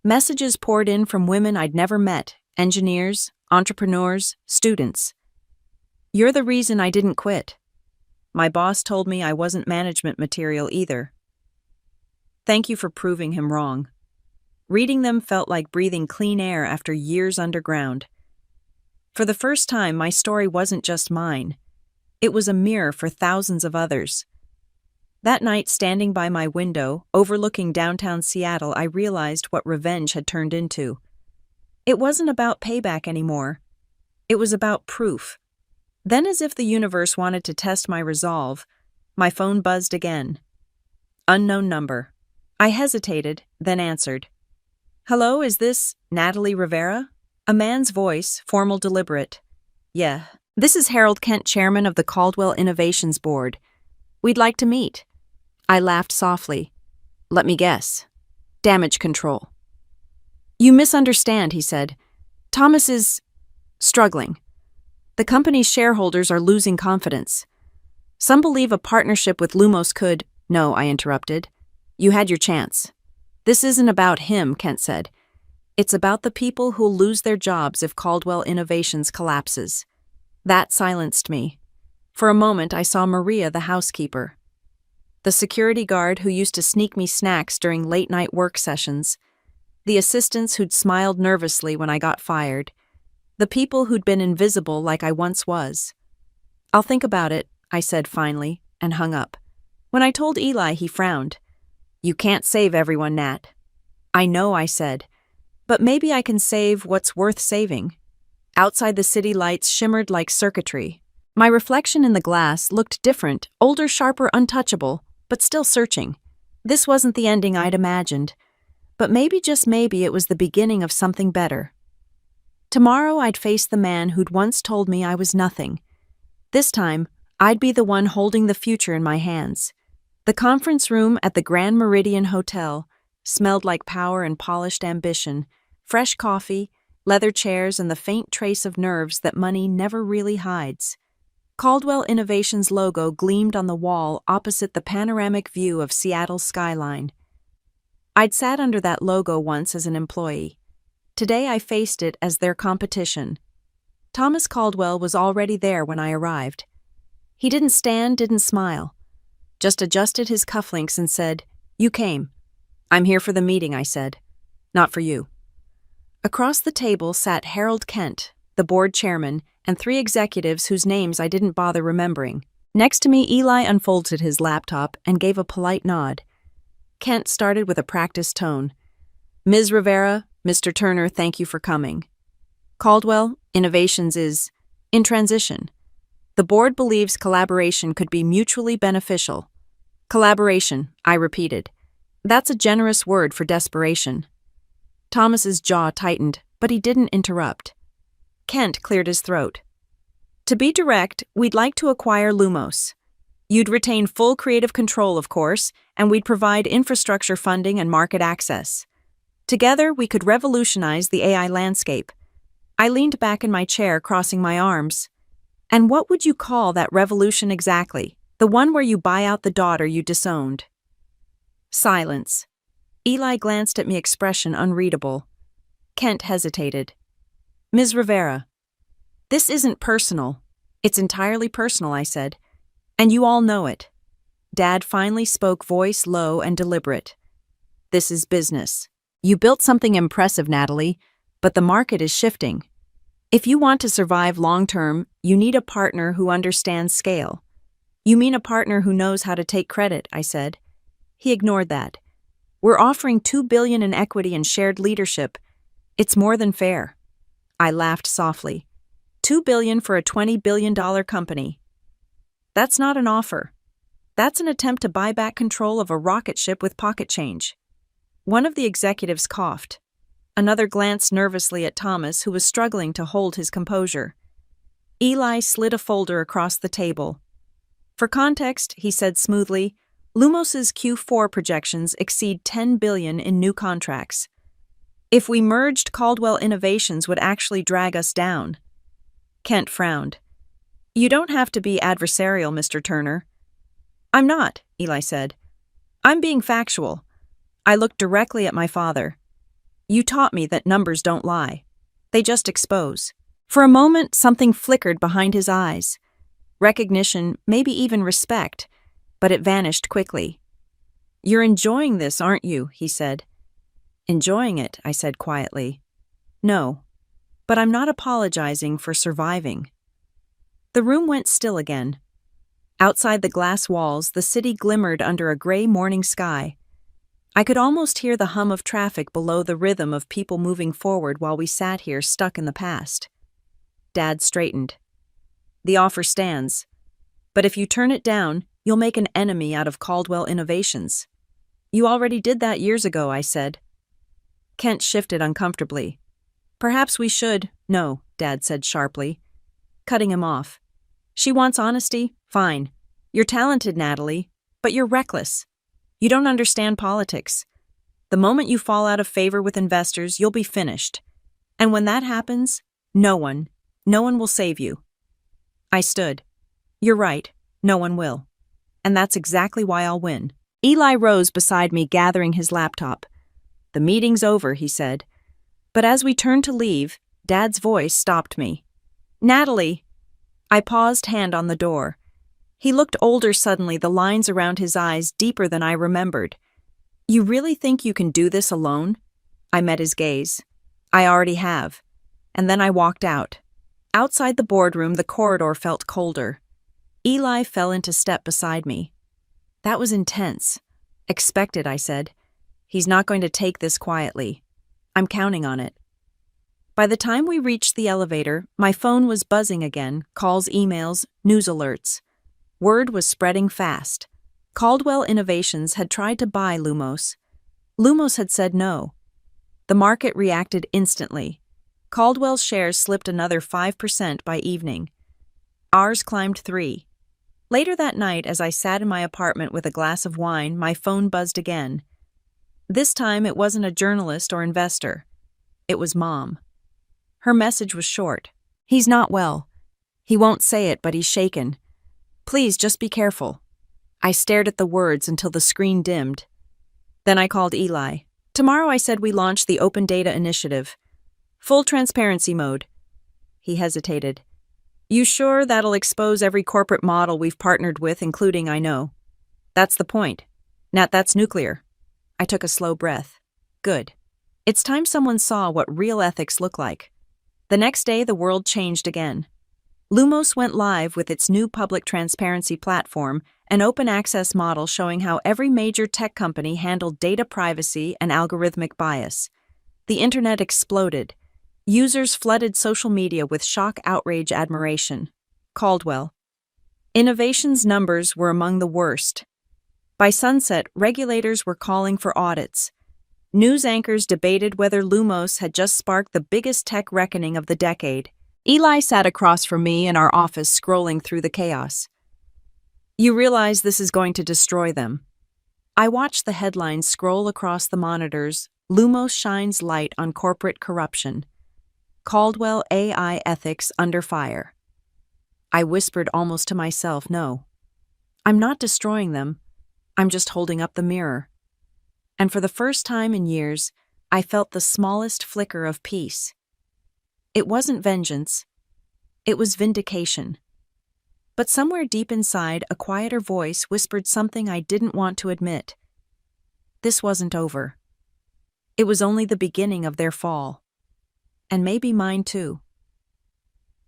Messages poured in from women I'd never met, engineers, entrepreneurs, students. "You're the reason I didn't quit." My boss told me I wasn't management material either. Thank you for proving him wrong. Reading them felt like breathing clean air after years underground. For the first time, my story wasn't just mine. It was a mirror for thousands of others. That night, standing by my window, overlooking downtown Seattle, I realized what revenge had turned into. It wasn't about payback anymore. It was about proof. Then, as if the universe wanted to test my resolve, my phone buzzed again. Unknown number. I hesitated, then answered. "Hello, is this Natalie Rivera?" A man's voice, formal, deliberate. "Yeah. This is Harold Kent, chairman of the Caldwell Innovations Board. We'd like to meet." I laughed softly. "Let me guess. Damage control." "You misunderstand," he said. "Thomas is struggling. The company's shareholders are losing confidence. Some believe a partnership with Lumos could—" "No," I interrupted. "You had your chance. This isn't about him," Kent said. "It's about the people who'll lose their jobs if Caldwell Innovations collapses." That silenced me. For a moment, I saw Maria, the housekeeper, the security guard who used to sneak me snacks during late-night work sessions, the assistants who'd smiled nervously when I got fired, the people who'd been invisible like I once was. "I'll think about it," I said finally, and hung up. When I told Eli, he frowned. "You can't save everyone, Nat." "I know," I said, "but maybe I can save what's worth saving." Outside, the city lights shimmered like circuitry. My reflection in the glass looked different, older, sharper, untouchable, but still searching. This wasn't the ending I'd imagined, but maybe, just maybe, it was the beginning of something better. Tomorrow I'd face the man who'd once told me I was nothing. This time, I'd be the one holding the future in my hands. The conference room at the Grand Meridian Hotel smelled like power and polished ambition, fresh coffee, leather chairs, and the faint trace of nerves that money never really hides. Caldwell Innovations' logo gleamed on the wall opposite the panoramic view of Seattle's skyline. I'd sat under that logo once as an employee. Today I faced it as their competition. Thomas Caldwell was already there when I arrived. He didn't stand, didn't smile, just adjusted his cufflinks and said, "You came." "I'm here for the meeting," I said. "Not for you." Across the table sat Harold Kent, the board chairman, and 3 executives whose names I didn't bother remembering. Next to me, Eli unfolded his laptop and gave a polite nod. Kent started with a practiced tone. "Ms. Rivera, Mr. Turner, thank you for coming. Caldwell Innovations is in transition. The board believes collaboration could be mutually beneficial." "Collaboration," I repeated. "That's a generous word for desperation." Thomas's jaw tightened, but he didn't interrupt. Kent cleared his throat. "To be direct, we'd like to acquire Lumos. You'd retain full creative control, of course, and we'd provide infrastructure funding and market access. Together, we could revolutionize the AI landscape." I leaned back in my chair, crossing my arms. "And what would you call that revolution exactly? The one where you buy out the daughter you disowned?" Silence. Eli glanced at me, expression unreadable. Kent hesitated. "Ms. Rivera, this isn't personal." "It's entirely personal," I said. "And you all know it." Dad finally spoke, voice low and deliberate. "This is business. You built something impressive, Natalie, but the market is shifting. If you want to survive long-term, you need a partner who understands scale." "You mean a partner who knows how to take credit," I said. He ignored that. "We're offering $2 billion in equity and shared leadership. It's more than fair." I laughed softly. $2 billion for a $20 billion company. That's not an offer. That's an attempt to buy back control of a rocket ship with pocket change. One of the executives coughed. Another glanced nervously at Thomas, who was struggling to hold his composure. Eli slid a folder across the table. "For context," he said smoothly, "Lumos's Q4 projections exceed $10 billion in new contracts. If we merged, Caldwell Innovations would actually drag us down." Kent frowned. "You don't have to be adversarial, Mr. Turner." "I'm not," Eli said. "I'm being factual." I looked directly at my father. You taught me that numbers don't lie. They just expose. For a moment, something flickered behind his eyes. Recognition, maybe even respect, but it vanished quickly. You're enjoying this, aren't you? He said. Enjoying it, I said quietly. No, but I'm not apologizing for surviving. The room went still again. Outside the glass walls, the city glimmered under a gray morning sky. I could almost hear the hum of traffic below the rhythm of people moving forward while we sat here stuck in the past. Dad straightened. The offer stands, but if you turn it down, you'll make an enemy out of Caldwell Innovations. You already did that years ago, I said. Kent shifted uncomfortably. Perhaps we should. No, Dad said sharply, cutting him off. She wants honesty? Fine. You're talented, Natalie, but you're reckless. You don't understand politics. The moment you fall out of favor with investors, you'll be finished. And when that happens, no one will save you. I stood. You're right, no one will. And that's exactly why I'll win. Eli rose beside me, gathering his laptop. The meeting's over, he said. But as we turned to leave, Dad's voice stopped me. Natalie! I paused, hand on the door. He looked older suddenly, the lines around his eyes deeper than I remembered. You really think you can do this alone? I met his gaze. I already have. And then I walked out. Outside the boardroom, the corridor felt colder. Eli fell into step beside me. That was intense. Expected, I said. He's not going to take this quietly. I'm counting on it. By the time we reached the elevator, my phone was buzzing again, calls, emails, news alerts. Word was spreading fast. Caldwell Innovations had tried to buy Lumos. Lumos had said no. The market reacted instantly. Caldwell's shares slipped another 5% by evening. Ours climbed 3%. Later that night, as I sat in my apartment with a glass of wine, my phone buzzed again. This time it wasn't a journalist or investor. It was Mom. Her message was short. He's not well. He won't say it, but he's shaken. Please, just be careful. I stared at the words until the screen dimmed. Then I called Eli. Tomorrow, I said, we launch the Open Data Initiative. Full transparency mode. He hesitated. You sure that'll expose every corporate model we've partnered with, including I know? That's the point. Nat, that's nuclear. I took a slow breath. Good. It's time someone saw what real ethics look like. The next day, the world changed again. Lumos went live with its new public transparency platform, an open access model showing how every major tech company handled data privacy and algorithmic bias. The internet exploded. Users flooded social media with shock, outrage, admiration. Caldwell. Innovations numbers were among the worst. By sunset, regulators were calling for audits. News anchors debated whether Lumos had just sparked the biggest tech reckoning of the decade. Eli sat across from me in our office, scrolling through the chaos. You realize this is going to destroy them. I watched the headlines scroll across the monitors. Lumos shines light on corporate corruption. Caldwell AI ethics under fire. I whispered almost to myself, no. I'm not destroying them. I'm just holding up the mirror. And for the first time in years, I felt the smallest flicker of peace. It wasn't vengeance. It was vindication. But somewhere deep inside, a quieter voice whispered something I didn't want to admit. This wasn't over. It was only the beginning of their fall. And maybe mine too.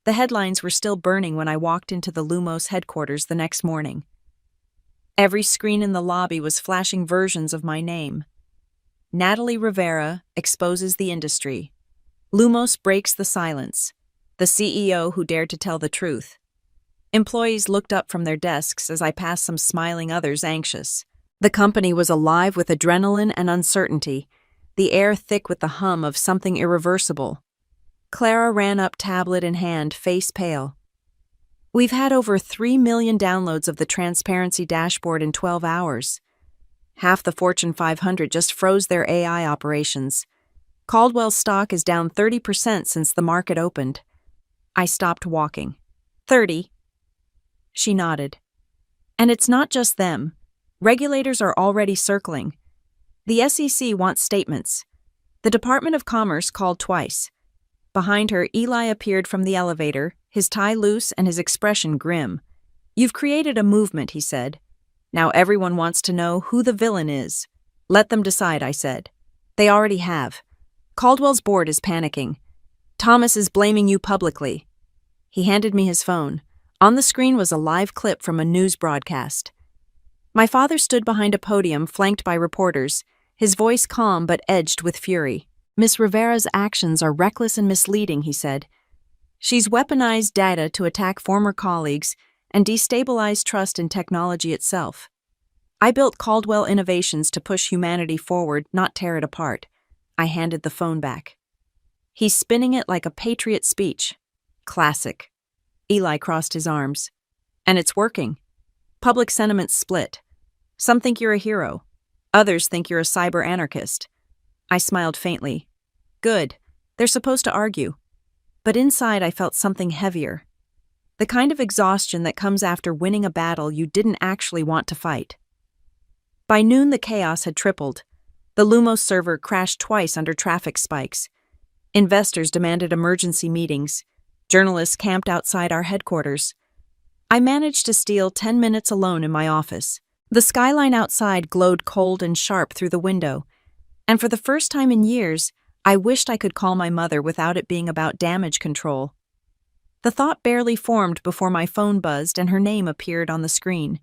The headlines were still burning when I walked into the Lumos headquarters the next morning. Every screen in the lobby was flashing versions of my name. Natalie Rivera exposes the industry. Lumos breaks the silence. The CEO who dared to tell the truth. Employees looked up from their desks as I passed some smiling, others anxious. The company was alive with adrenaline and uncertainty, the air thick with the hum of something irreversible. Clara ran up, tablet in hand, face pale. We've had over 3 million downloads of the transparency dashboard in 12 hours. Half the Fortune 500 just froze their AI operations. Caldwell's stock is down 30% since the market opened. I stopped walking. 30? She nodded. And it's not just them. Regulators are already circling. The SEC wants statements. The Department of Commerce called twice. Behind her, Eli appeared from the elevator, his tie loose and his expression grim. "You've created a movement," he said. "Now everyone wants to know who the villain is." "Let them decide," I said. "They already have. Caldwell's board is panicking. Thomas is blaming you publicly." He handed me his phone. On the screen was a live clip from a news broadcast. My father stood behind a podium flanked by reporters, his voice calm but edged with fury. "Miss Rivera's actions are reckless and misleading," he said. "She's weaponized data to attack former colleagues and destabilize trust in technology itself. I built Caldwell Innovations to push humanity forward, not tear it apart." I handed the phone back. "He's spinning it like a patriot speech." "Classic." Eli crossed his arms. "And it's working. Public sentiment's split. Some think you're a hero. Others think you're a cyber anarchist." I smiled faintly. "Good. They're supposed to argue." But inside I felt something heavier. The kind of exhaustion that comes after winning a battle you didn't actually want to fight. By noon the chaos had tripled. The Lumos server crashed twice under traffic spikes. Investors demanded emergency meetings. Journalists camped outside our headquarters. I managed to steal 10 minutes alone in my office. The skyline outside glowed cold and sharp through the window, and for the first time in years, I wished I could call my mother without it being about damage control. The thought barely formed before my phone buzzed and her name appeared on the screen.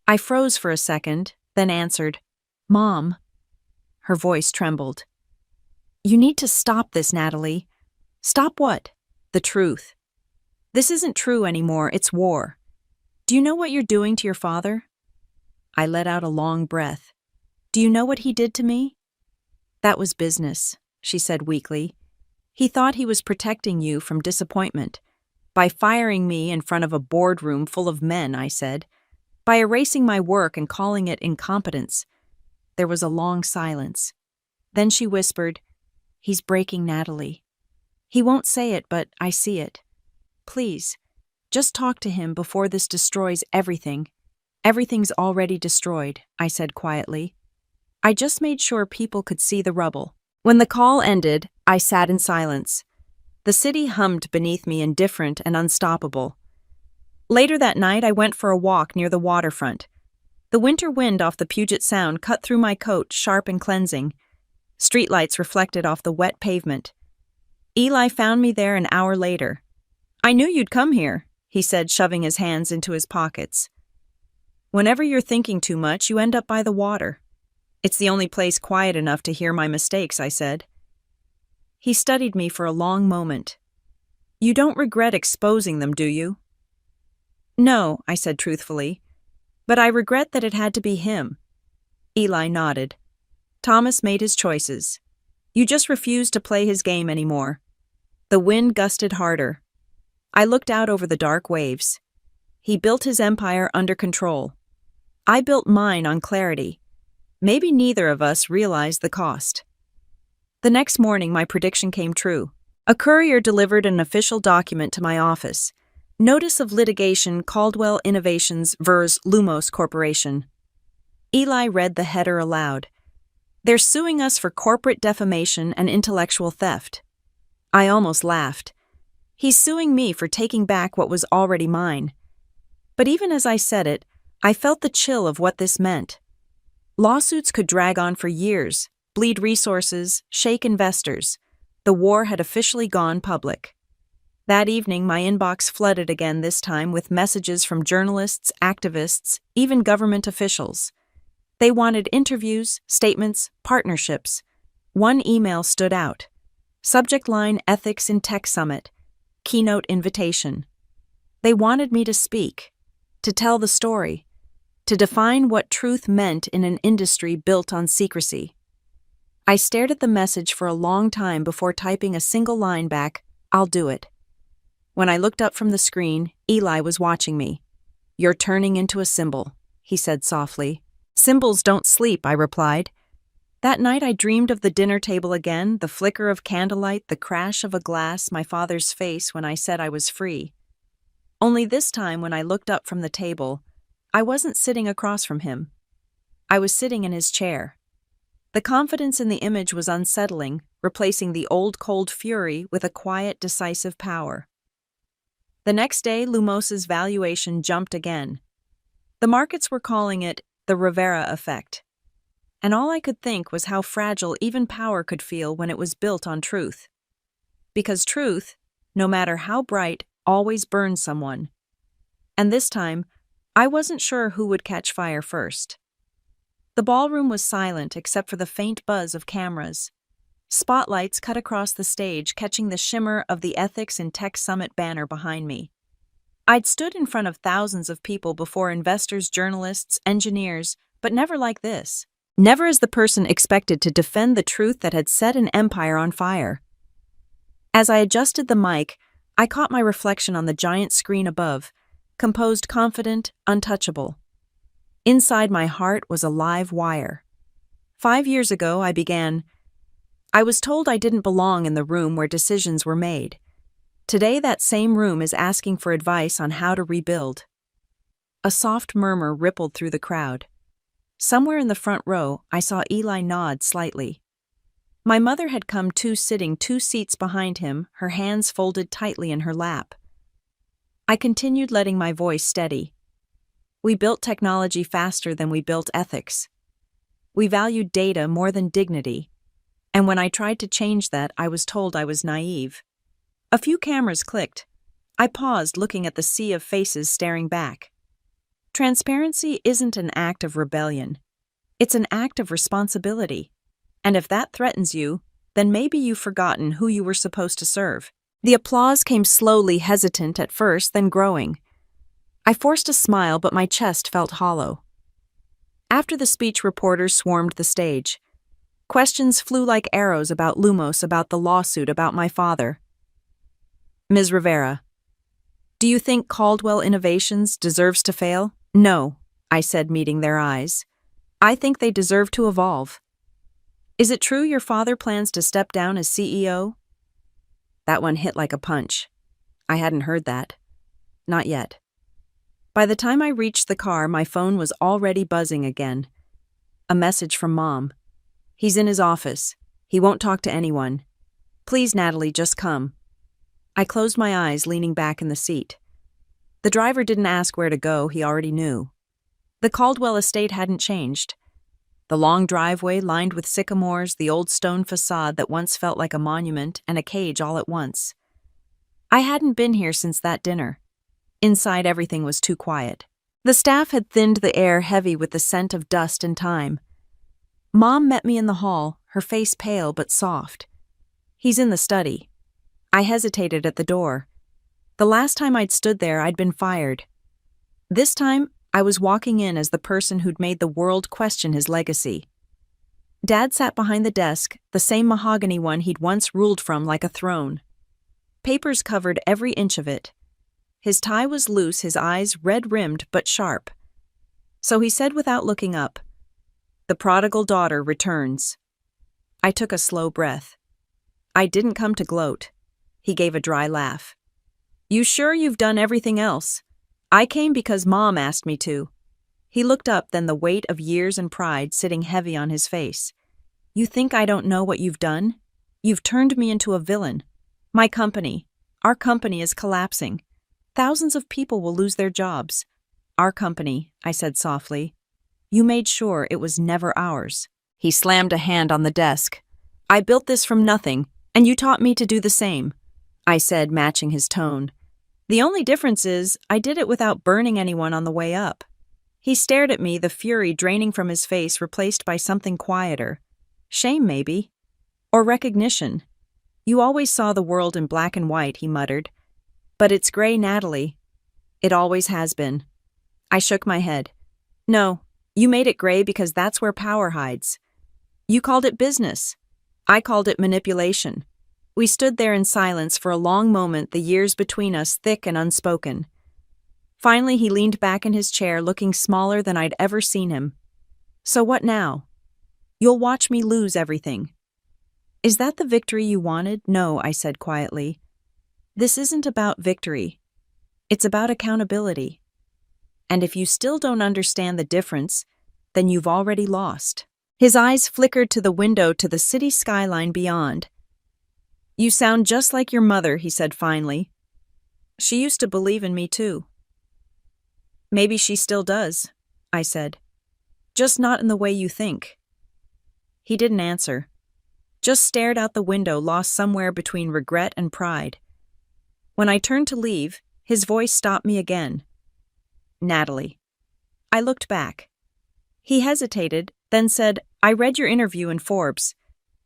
I froze for a second, then answered, "Mom." Her voice trembled. "You need to stop this, Natalie." "Stop what?" "The truth. This isn't true anymore, it's war. Do you know what you're doing to your father?" I let out a long breath. "Do you know what he did to me?" "That was business," she said weakly. "He thought he was protecting you from disappointment. By firing me in front of a boardroom full of men," I said. "By erasing my work and calling it incompetence." There was a long silence. Then she whispered, "He's breaking Natalie. He won't say it, but I see it. Please, just talk to him before this destroys everything." "Everything's already destroyed," I said quietly. I just made sure people could see the rubble. When the call ended, I sat in silence. The city hummed beneath me, indifferent and unstoppable. Later that night, I went for a walk near the waterfront. The winter wind off the Puget Sound cut through my coat, sharp and cleansing. Streetlights reflected off the wet pavement. Eli found me there an hour later. "I knew you'd come here," he said, shoving his hands into his pockets. "Whenever you're thinking too much, you end up by the water." "It's the only place quiet enough to hear my mistakes," I said. He studied me for a long moment. "You don't regret exposing them, do you?" "No," I said truthfully. "But I regret that it had to be him." Eli nodded. "Thomas made his choices. You just refused to play his game anymore." The wind gusted harder. I looked out over the dark waves. He built his empire under control. I built mine on clarity. Maybe neither of us realized the cost. The next morning, my prediction came true. A courier delivered an official document to my office. Notice of litigation, Caldwell Innovations vs. Lumos Corporation. Eli read the header aloud. "They're suing us for corporate defamation and intellectual theft." I almost laughed. He's suing me for taking back what was already mine. But even as I said it, I felt the chill of what this meant. Lawsuits could drag on for years, bleed resources, shake investors. The war had officially gone public. That evening, my inbox flooded again, this time with messages from journalists, activists, even government officials. They wanted interviews, statements, partnerships. One email stood out. Subject line: Ethics in Tech Summit. Keynote invitation. They wanted me to speak, to tell the story, to define what truth meant in an industry built on secrecy. I stared at the message for a long time before typing a single line back, "I'll do it." When I looked up from the screen, Eli was watching me. "You're turning into a symbol," he said softly. "Symbols don't sleep," I replied. That night I dreamed of the dinner table again, the flicker of candlelight, the crash of a glass, my father's face when I said I was free. Only this time, when I looked up from the table, I wasn't sitting across from him. I was sitting in his chair. The confidence in the image was unsettling, replacing the old cold fury with a quiet, decisive power. The next day, Lumos's valuation jumped again. The markets were calling it the Rivera effect. And all I could think was how fragile even power could feel when it was built on truth. Because truth, no matter how bright, always burns someone. And this time, I wasn't sure who would catch fire first. The ballroom was silent except for the faint buzz of cameras. Spotlights cut across the stage, catching the shimmer of the Ethics in Tech Summit banner behind me. I'd stood in front of thousands of people before, investors, journalists, engineers, but never like this. Never as the person expected to defend the truth that had set an empire on fire. As I adjusted the mic, I caught my reflection on the giant screen above, composed, confident, untouchable. Inside my heart was a live wire. 5 years ago, I was told I didn't belong in the room where decisions were made. Today, that same room is asking for advice on how to rebuild. A soft murmur rippled through the crowd. Somewhere in the front row, I saw Eli nod slightly. My mother had come to, sitting 2 seats behind him, her hands folded tightly in her lap. I continued, letting my voice steady. We built technology faster than we built ethics. We valued data more than dignity. And when I tried to change that, I was told I was naive. A few cameras clicked. I paused, looking at the sea of faces staring back. Transparency isn't an act of rebellion. It's an act of responsibility. And if that threatens you, then maybe you've forgotten who you were supposed to serve. The applause came slowly, hesitant at first, then growing. I forced a smile, but my chest felt hollow. After the speech, reporters swarmed the stage. Questions flew like arrows about Lumos, about the lawsuit, about my father. Ms. Rivera, do you think Caldwell Innovations deserves to fail? No, I said, meeting their eyes. I think they deserve to evolve. Is it true your father plans to step down as CEO? That one hit like a punch. I hadn't heard that. Not yet. By the time I reached the car, my phone was already buzzing again. A message from Mom. He's in his office. He won't talk to anyone. Please, Natalie, just come. I closed my eyes, leaning back in the seat. The driver didn't ask where to go, he already knew. The Caldwell estate hadn't changed. The long driveway lined with sycamores, the old stone facade that once felt like a monument, and a cage all at once. I hadn't been here since that dinner. Inside, everything was too quiet. The staff had thinned the air, heavy with the scent of dust and time. Mom met me in the hall, her face pale but soft. He's in the study. I hesitated at the door. The last time I'd stood there, I'd been fired. This time, I was walking in as the person who'd made the world question his legacy. Dad sat behind the desk, the same mahogany one he'd once ruled from like a throne. Papers covered every inch of it. His tie was loose, his eyes red-rimmed but sharp. So he said without looking up, "The prodigal daughter returns." I took a slow breath. I didn't come to gloat. He gave a dry laugh. "You sure you've done everything else? I came because Mom asked me to." He looked up, then the weight of years and pride sitting heavy on his face. "You think I don't know what you've done? You've turned me into a villain. My company, our company is collapsing. Thousands of people will lose their jobs. Our company," I said softly. "You made sure it was never ours." He slammed a hand on the desk. "I built this from nothing, and you taught me to do the same," I said, matching his tone. "The only difference is I did it without burning anyone on the way up." He stared at me, the fury draining from his face replaced by something quieter. Shame, maybe. Or recognition. "You always saw the world in black and white," he muttered. "But it's gray, Natalie. It always has been." I shook my head. "No, you made it gray because that's where power hides. You called it business. I called it manipulation." We stood there in silence for a long moment, the years between us thick and unspoken. Finally, he leaned back in his chair, looking smaller than I'd ever seen him. "So what now? You'll watch me lose everything." "Is that the victory you wanted?" "No," I said quietly. "This isn't about victory. It's about accountability. And if you still don't understand the difference, then you've already lost." His eyes flickered to the window to the city skyline beyond. "You sound just like your mother," he said finally. "She used to believe in me too." "Maybe she still does," I said. "Just not in the way you think." He didn't answer, just stared out the window, lost somewhere between regret and pride. When I turned to leave, his voice stopped me again. "Natalie." I looked back. He hesitated, then said, "I read your interview in Forbes.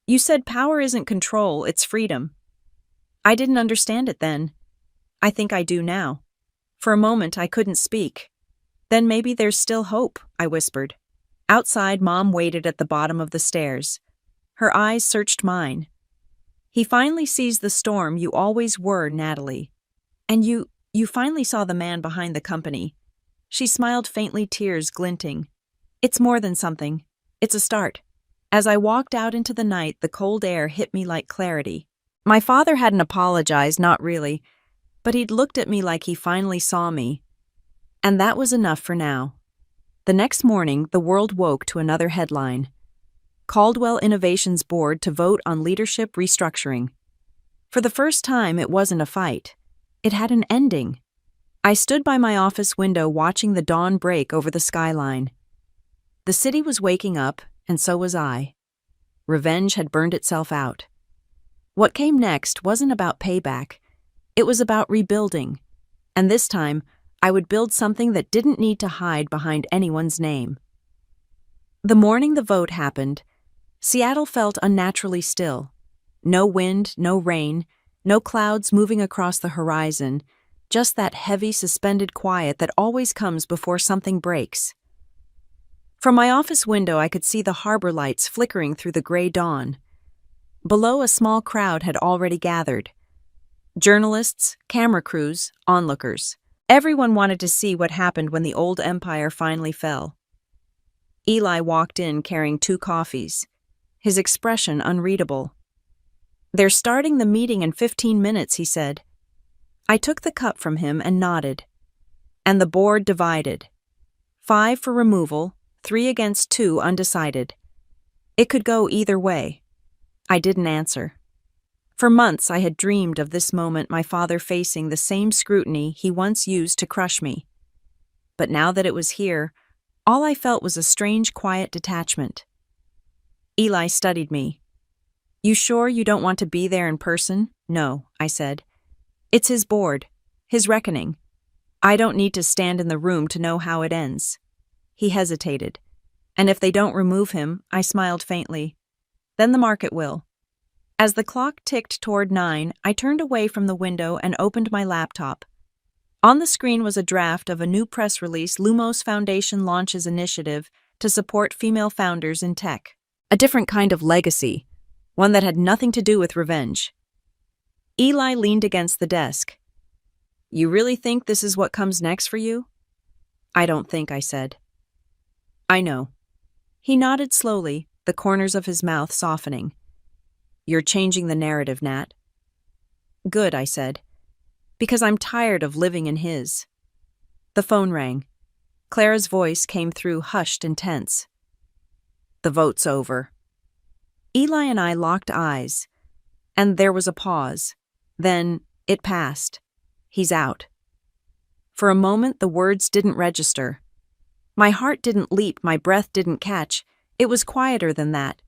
You said power isn't control, it's freedom." I didn't understand it then. I think I do now. For a moment, I couldn't speak. "Then maybe there's still hope," I whispered. Outside, Mom waited at the bottom of the stairs. Her eyes searched mine. "He finally sees the storm you always were, Natalie. And you finally saw the man behind the company." She smiled faintly, tears glinting. "It's more than something. It's a start." As I walked out into the night, the cold air hit me like clarity. My father hadn't apologized, not really, but he'd looked at me like he finally saw me. And that was enough for now. The next morning, the world woke to another headline. Caldwell Innovations Board to vote on leadership restructuring. For the first time, it wasn't a fight. It had an ending. I stood by my office window watching the dawn break over the skyline. The city was waking up, and so was I. Revenge had burned itself out. What came next wasn't about payback. It was about rebuilding. And this time, I would build something that didn't need to hide behind anyone's name. The morning the vote happened, Seattle felt unnaturally still. No wind, no rain, no clouds moving across the horizon, just that heavy, suspended quiet that always comes before something breaks. From my office window, I could see the harbor lights flickering through the gray dawn. Below, a small crowd had already gathered. Journalists, camera crews, onlookers. Everyone wanted to see what happened when the old empire finally fell. Eli walked in carrying 2 coffees, his expression unreadable. "They're starting the meeting in 15 minutes, he said. I took the cup from him and nodded. And the board divided. 5 for removal, 3 against 2 undecided. It could go either way. I didn't answer. For months I had dreamed of this moment, my father facing the same scrutiny he once used to crush me. But now that it was here, all I felt was a strange, quiet detachment. Eli studied me. "You sure you don't want to be there in person?" "No," I said. "It's his board, his reckoning. I don't need to stand in the room to know how it ends." He hesitated. "And if they don't remove him," I smiled faintly, "then the market will." As the clock ticked toward 9, I turned away from the window and opened my laptop. On the screen was a draft of a new press release Lumos Foundation launches initiative to support female founders in tech. A different kind of legacy, one that had nothing to do with revenge. Eli leaned against the desk. "You really think this is what comes next for you?" "I don't think," I said. "I know." He nodded slowly, the corners of his mouth softening. "You're changing the narrative, Nat." "Good," I said, "because I'm tired of living in his." The phone rang. Clara's voice came through hushed and tense. "The vote's over." Eli and I locked eyes, and there was a pause. Then it passed. "He's out." For a moment, the words didn't register. My heart didn't leap, my breath didn't catch. It was quieter than that.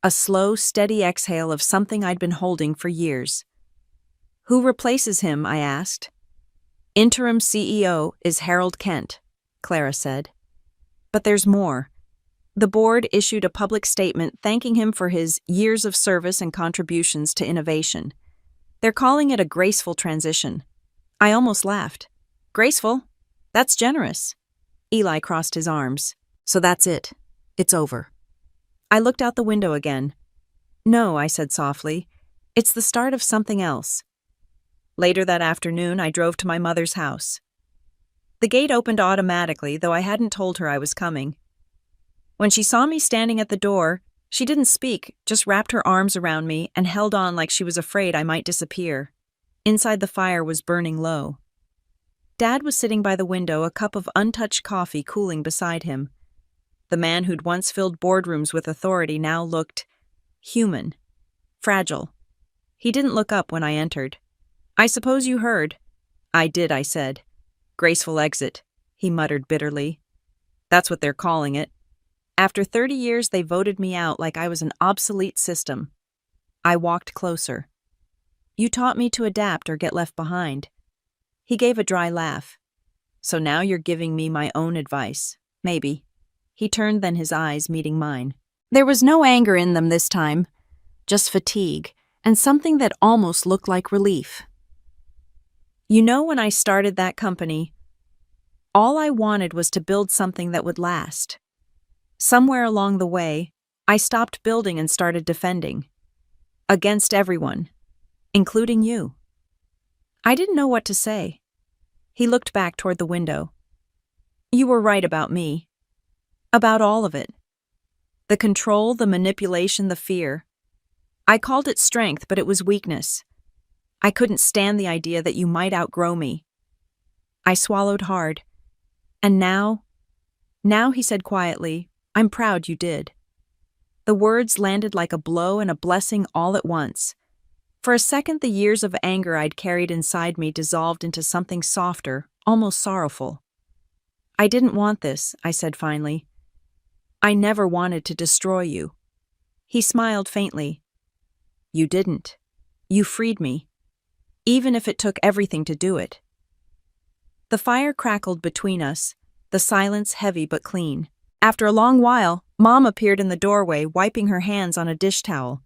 A slow, steady exhale of something I'd been holding for years. "Who replaces him?" I asked. "Interim CEO is Harold Kent," Clara said. "But there's more." The board issued a public statement thanking him for his years of service and contributions to innovation. They're calling it a graceful transition. I almost laughed. "Graceful? That's generous." Eli crossed his arms. "So that's it. It's over." I looked out the window again. "No," I said softly. "It's the start of something else." Later that afternoon, I drove to my mother's house. The gate opened automatically, though I hadn't told her I was coming. When she saw me standing at the door, she didn't speak, just wrapped her arms around me and held on like she was afraid I might disappear. Inside, the fire was burning low. Dad was sitting by the window, a cup of untouched coffee cooling beside him. The man who'd once filled boardrooms with authority now looked human, fragile. He didn't look up when I entered. "I suppose you heard." "I did," I said. "Graceful exit," he muttered bitterly. "That's what they're calling it. After 30 years, they voted me out like I was an obsolete system." I walked closer. "You taught me to adapt or get left behind." He gave a dry laugh. "So now you're giving me my own advice. Maybe." He turned, then his eyes meeting mine. There was no anger in them this time, just fatigue, and something that almost looked like relief. "You know, when I started that company, all I wanted was to build something that would last. Somewhere along the way, I stopped building and started defending. Against everyone, including you." I didn't know what to say. He looked back toward the window. "You were right about me. About all of it. The control, the manipulation, the fear. I called it strength, but it was weakness. I couldn't stand the idea that you might outgrow me." I swallowed hard. "And now," he said quietly, "I'm proud you did." The words landed like a blow and a blessing all at once. For a second, the years of anger I'd carried inside me dissolved into something softer, almost sorrowful. "I didn't want this," I said finally. "I never wanted to destroy you." He smiled faintly. "You didn't. You freed me. Even if it took everything to do it." The fire crackled between us, the silence heavy but clean. After a long while, Mom appeared in the doorway, wiping her hands on a dish towel.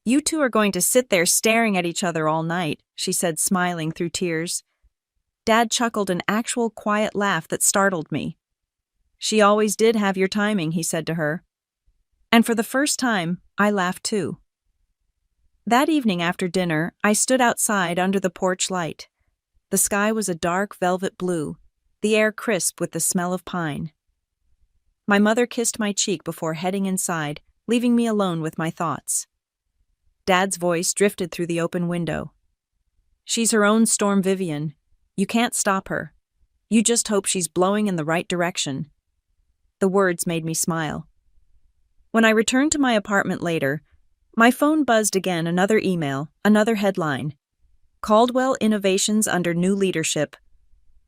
"You two are going to sit there staring at each other all night," she said, smiling through tears. Dad chuckled, an actual quiet laugh that startled me. "She always did have your timing," he said to her. And for the first time, I laughed too. That evening after dinner, I stood outside under the porch light. The sky was a dark velvet blue, the air crisp with the smell of pine. My mother kissed my cheek before heading inside, leaving me alone with my thoughts. Dad's voice drifted through the open window. "She's her own storm, Vivian. You can't stop her. You just hope she's blowing in the right direction." The words made me smile. When I returned to my apartment later, my phone buzzed again, another email, another headline. "Caldwell Innovations under new leadership.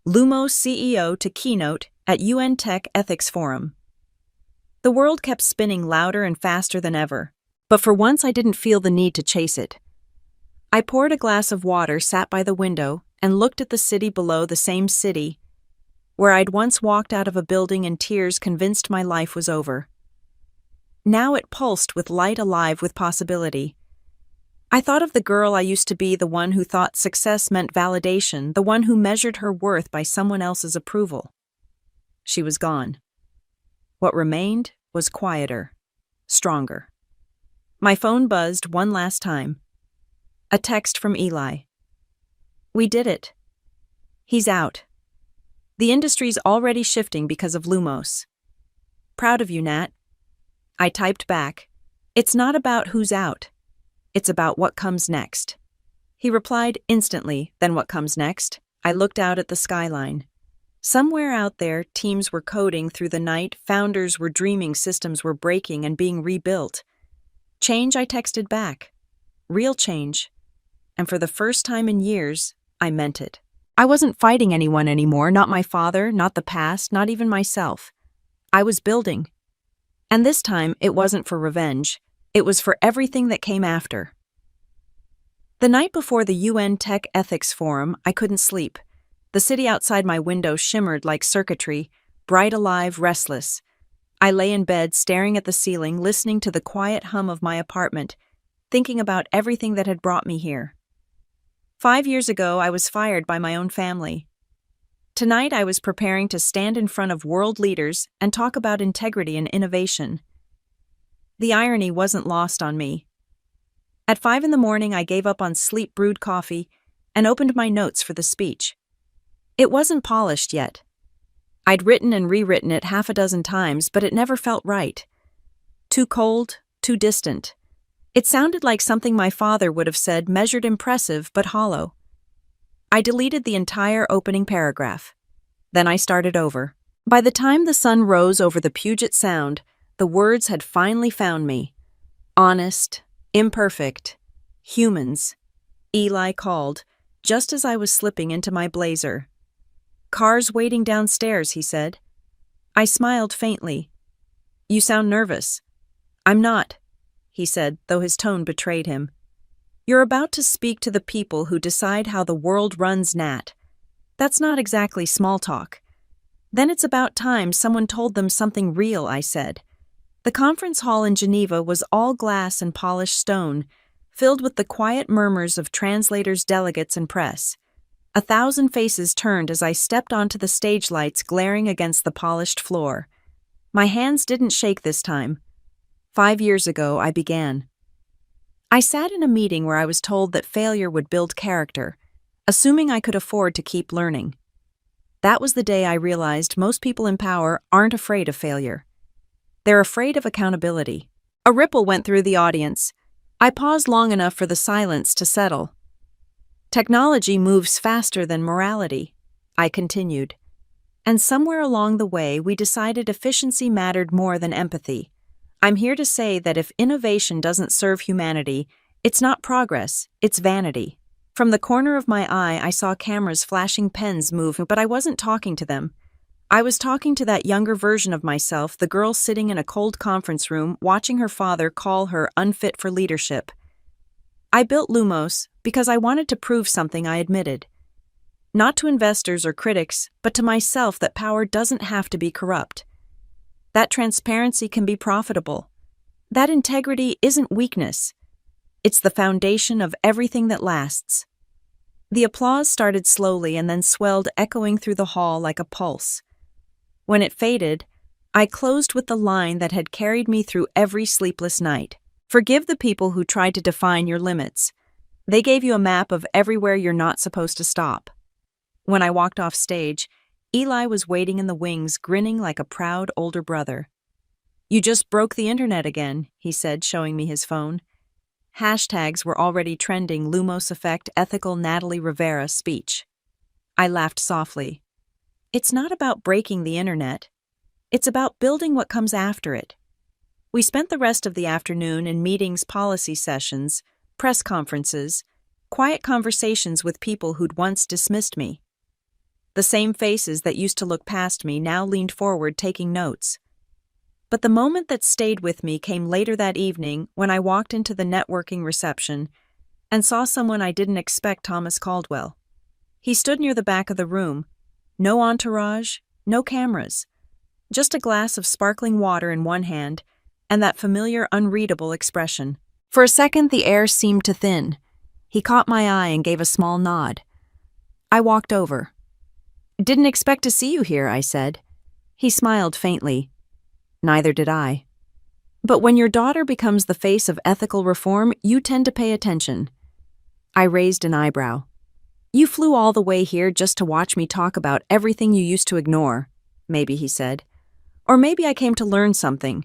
Lumos CEO to keynote at UN Tech Ethics Forum." The world kept spinning louder and faster than ever, but for once I didn't feel the need to chase it. I poured a glass of water, sat by the window, and looked at the city below, the same city where I'd once walked out of a building in tears, convinced my life was over. Now it pulsed with light, alive with possibility. I thought of the girl I used to be, the one who thought success meant validation, the one who measured her worth by someone else's approval. She was gone. What remained was quieter, stronger. My phone buzzed one last time. A text from Eli. "We did it. He's out. The industry's already shifting because of Lumos. Proud of you, Nat." I typed back, "It's not about who's out. It's about what comes next." He replied instantly, "Then what comes next?" I looked out at the skyline. Somewhere out there, teams were coding through the night, founders were dreaming, systems were breaking and being rebuilt. Change, I texted back. Real change. And for the first time in years, I meant it. I wasn't fighting anyone anymore, not my father, not the past, not even myself. I was building. And this time, it wasn't for revenge. It was for everything that came after. The night before the UN Tech Ethics Forum, I couldn't sleep. The city outside my window shimmered like circuitry, bright, alive, restless. I lay in bed, staring at the ceiling, listening to the quiet hum of my apartment, thinking about everything that had brought me here. 5 years ago, I was fired by my own family. Tonight, I was preparing to stand in front of world leaders and talk about integrity and innovation. The irony wasn't lost on me. At 5 a.m, I gave up on sleep-brewed coffee and opened my notes for the speech. It wasn't polished yet. I'd written and rewritten it half a dozen times, but it never felt right. Too cold, too distant. It sounded like something my father would have said, measured, impressive, but hollow. I deleted the entire opening paragraph. Then I started over. By the time the sun rose over the Puget Sound, the words had finally found me. Honest, imperfect, humans. Eli called, just as I was slipping into my blazer. Cars waiting downstairs, he said. I smiled faintly. You sound nervous. I'm not, he said, though his tone betrayed him. You're about to speak to the people who decide how the world runs, Nat. That's not exactly small talk. Then it's about time someone told them something real, I said. The conference hall in Geneva was all glass and polished stone, filled with the quiet murmurs of translators, delegates, and press. 1,000 faces turned as I stepped onto the stage lights glaring against the polished floor. My hands didn't shake this time. 5 years ago, I began. I sat in a meeting where I was told that failure would build character, assuming I could afford to keep learning. That was the day I realized most people in power aren't afraid of failure. They're afraid of accountability. A ripple went through the audience. I paused long enough for the silence to settle. Technology moves faster than morality, I continued. And somewhere along the way, we decided efficiency mattered more than empathy. I'm here to say that if innovation doesn't serve humanity, it's not progress, it's vanity. From the corner of my eye, I saw cameras flashing, pens moving, but I wasn't talking to them. I was talking to that younger version of myself, the girl sitting in a cold conference room, watching her father call her unfit for leadership. I built Lumos because I wanted to prove something I admitted. Not to investors or critics, but to myself that power doesn't have to be corrupt. That transparency can be profitable. That integrity isn't weakness. It's the foundation of everything that lasts. The applause started slowly and then swelled, echoing through the hall like a pulse. When it faded, I closed with the line that had carried me through every sleepless night. Forgive the people who tried to define your limits. They gave you a map of everywhere you're not supposed to stop. When I walked off stage, Eli was waiting in the wings, grinning like a proud older brother. You just broke the internet again, he said, showing me his phone. Hashtags were already trending: Lumos Effect, ethical Natalie Rivera speech. I laughed softly. It's not about breaking the internet. It's about building what comes after it. We spent the rest of the afternoon in meetings, policy sessions, press conferences, quiet conversations with people who'd once dismissed me. The same faces that used to look past me now leaned forward, taking notes. But the moment that stayed with me came later that evening when I walked into the networking reception and saw someone I didn't expect: Thomas Caldwell. He stood near the back of the room. No entourage, no cameras. Just a glass of sparkling water in one hand and that familiar, unreadable expression. For a second, the air seemed to thin. He caught my eye and gave a small nod. I walked over. Didn't expect to see you here, I said. He smiled faintly. Neither did I. But when your daughter becomes the face of ethical reform, you tend to pay attention. I raised an eyebrow. You flew all the way here just to watch me talk about everything you used to ignore, maybe, he said. Or maybe I came to learn something.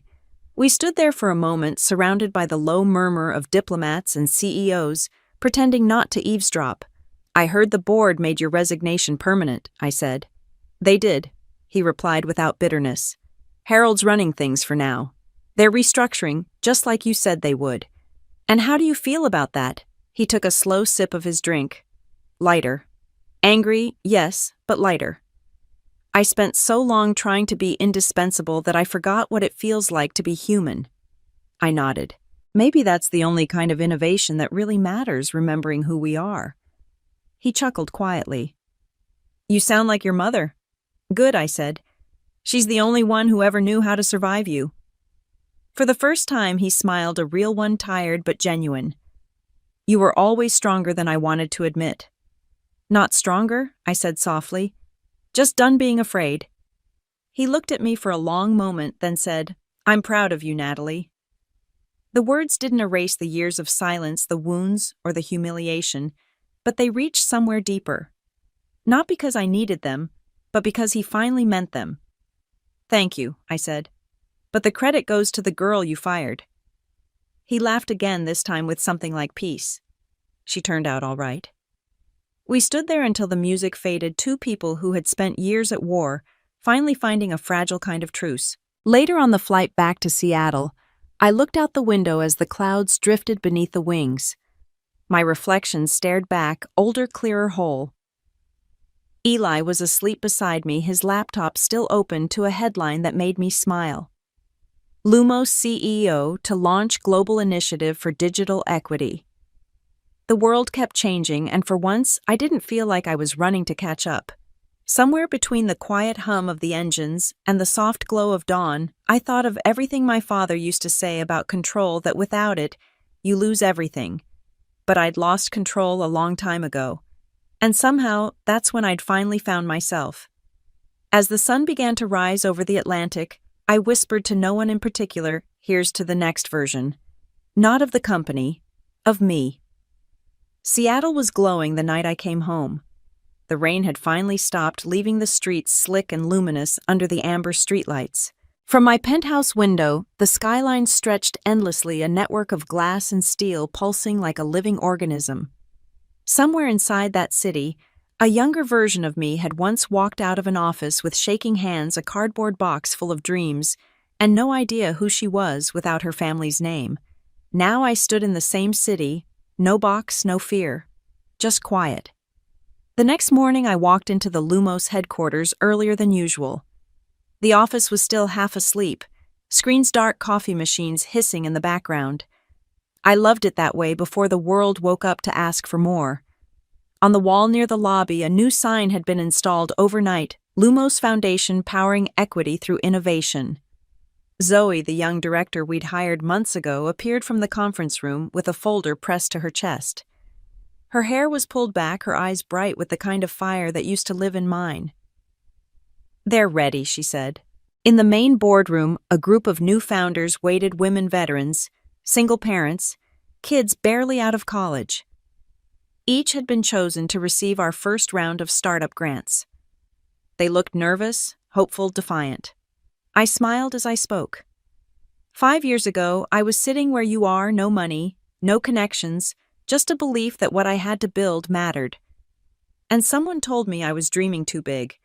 We stood there for a moment, surrounded by the low murmur of diplomats and CEOs, pretending not to eavesdrop. I heard the board made your resignation permanent, I said. They did, he replied without bitterness. Harold's running things for now. They're restructuring, just like you said they would. And how do you feel about that? He took a slow sip of his drink. Lighter. Angry, yes, but lighter. I spent so long trying to be indispensable that I forgot what it feels like to be human. I nodded. Maybe that's the only kind of innovation that really matters, remembering who we are. He chuckled quietly. You sound like your mother. Good, I said. She's the only one who ever knew how to survive you. For the first time, he smiled, a real one, tired but genuine. You were always stronger than I wanted to admit. Not stronger, I said softly. Just done being afraid. He looked at me for a long moment, then said, I'm proud of you, Natalie. The words didn't erase the years of silence, the wounds, or the humiliation, but they reached somewhere deeper. Not because I needed them, but because he finally meant them. Thank you, I said. But the credit goes to the girl you fired. He laughed again, this time with something like peace. She turned out all right. We stood there until the music faded. Two people who had spent years at war finally finding a fragile kind of truce. Later on the flight back to Seattle, I looked out the window as the clouds drifted beneath the wings. My reflection stared back, older, clearer whole. Eli was asleep beside me, his laptop still open to a headline that made me smile. Lumos CEO to launch global initiative for digital equity. The world kept changing, and for once, I didn't feel like I was running to catch up. Somewhere between the quiet hum of the engines and the soft glow of dawn, I thought of everything my father used to say about control, that without it, you lose everything. But I'd lost control a long time ago. And somehow, that's when I'd finally found myself. As the sun began to rise over the Atlantic, I whispered to no one in particular, here's to the next version. Not of the company, of me. Seattle was glowing the night I came home. The rain had finally stopped, leaving the streets slick and luminous under the amber streetlights. From my penthouse window, the skyline stretched endlessly, a network of glass and steel pulsing like a living organism. Somewhere inside that city, a younger version of me had once walked out of an office with shaking hands, a cardboard box full of dreams, and no idea who she was without her family's name. Now I stood in the same city, no box, no fear, just quiet. The next morning I walked into the Lumos headquarters earlier than usual. The office was still half asleep, screens dark, coffee machines hissing in the background. I loved it that way before the world woke up to ask for more. On the wall near the lobby, a new sign had been installed overnight, Lumos Foundation powering equity through innovation. Zoe, the young director we'd hired months ago, appeared from the conference room with a folder pressed to her chest. Her hair was pulled back, her eyes bright with the kind of fire that used to live in mine. They're ready, she said. In the main boardroom, a group of new founders waited, women veterans, single parents, kids barely out of college. Each had been chosen to receive our first round of startup grants. They looked nervous, hopeful, defiant. I smiled as I spoke. 5 years ago, I was sitting where you are, no money, no connections, just a belief that what I had to build mattered. And someone told me I was dreaming too big.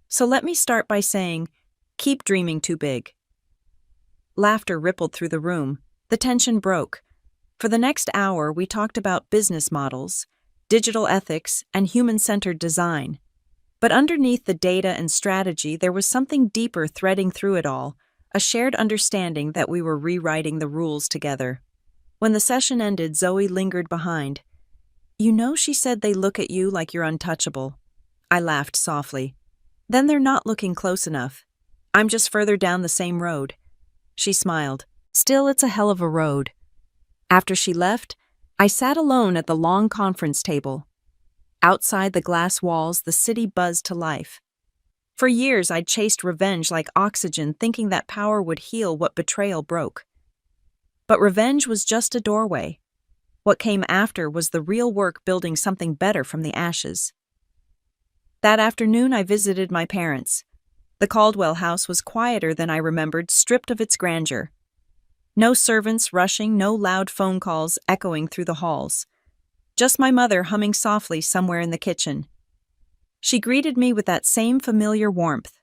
So let me start by saying, keep dreaming too big. Laughter rippled through the room. The tension broke. For the next hour, we talked about business models, digital ethics, and human-centered design. But underneath the data and strategy, there was something deeper threading through it all, a shared understanding that we were rewriting the rules together. When the session ended, Zoe lingered behind. You know, she said they look at you like you're untouchable. I laughed softly. Then they're not looking close enough. I'm just further down the same road. She smiled. Still, it's a hell of a road. After she left, I sat alone at the long conference table. Outside the glass walls, the city buzzed to life. For years, I'd chased revenge like oxygen, thinking that power would heal what betrayal broke. But revenge was just a doorway. What came after was the real work, building something better from the ashes. That afternoon, I visited my parents. The Caldwell house was quieter than I remembered, stripped of its grandeur. No servants rushing, no loud phone calls echoing through the halls. Just my mother humming softly somewhere in the kitchen. She greeted me with that same familiar warmth.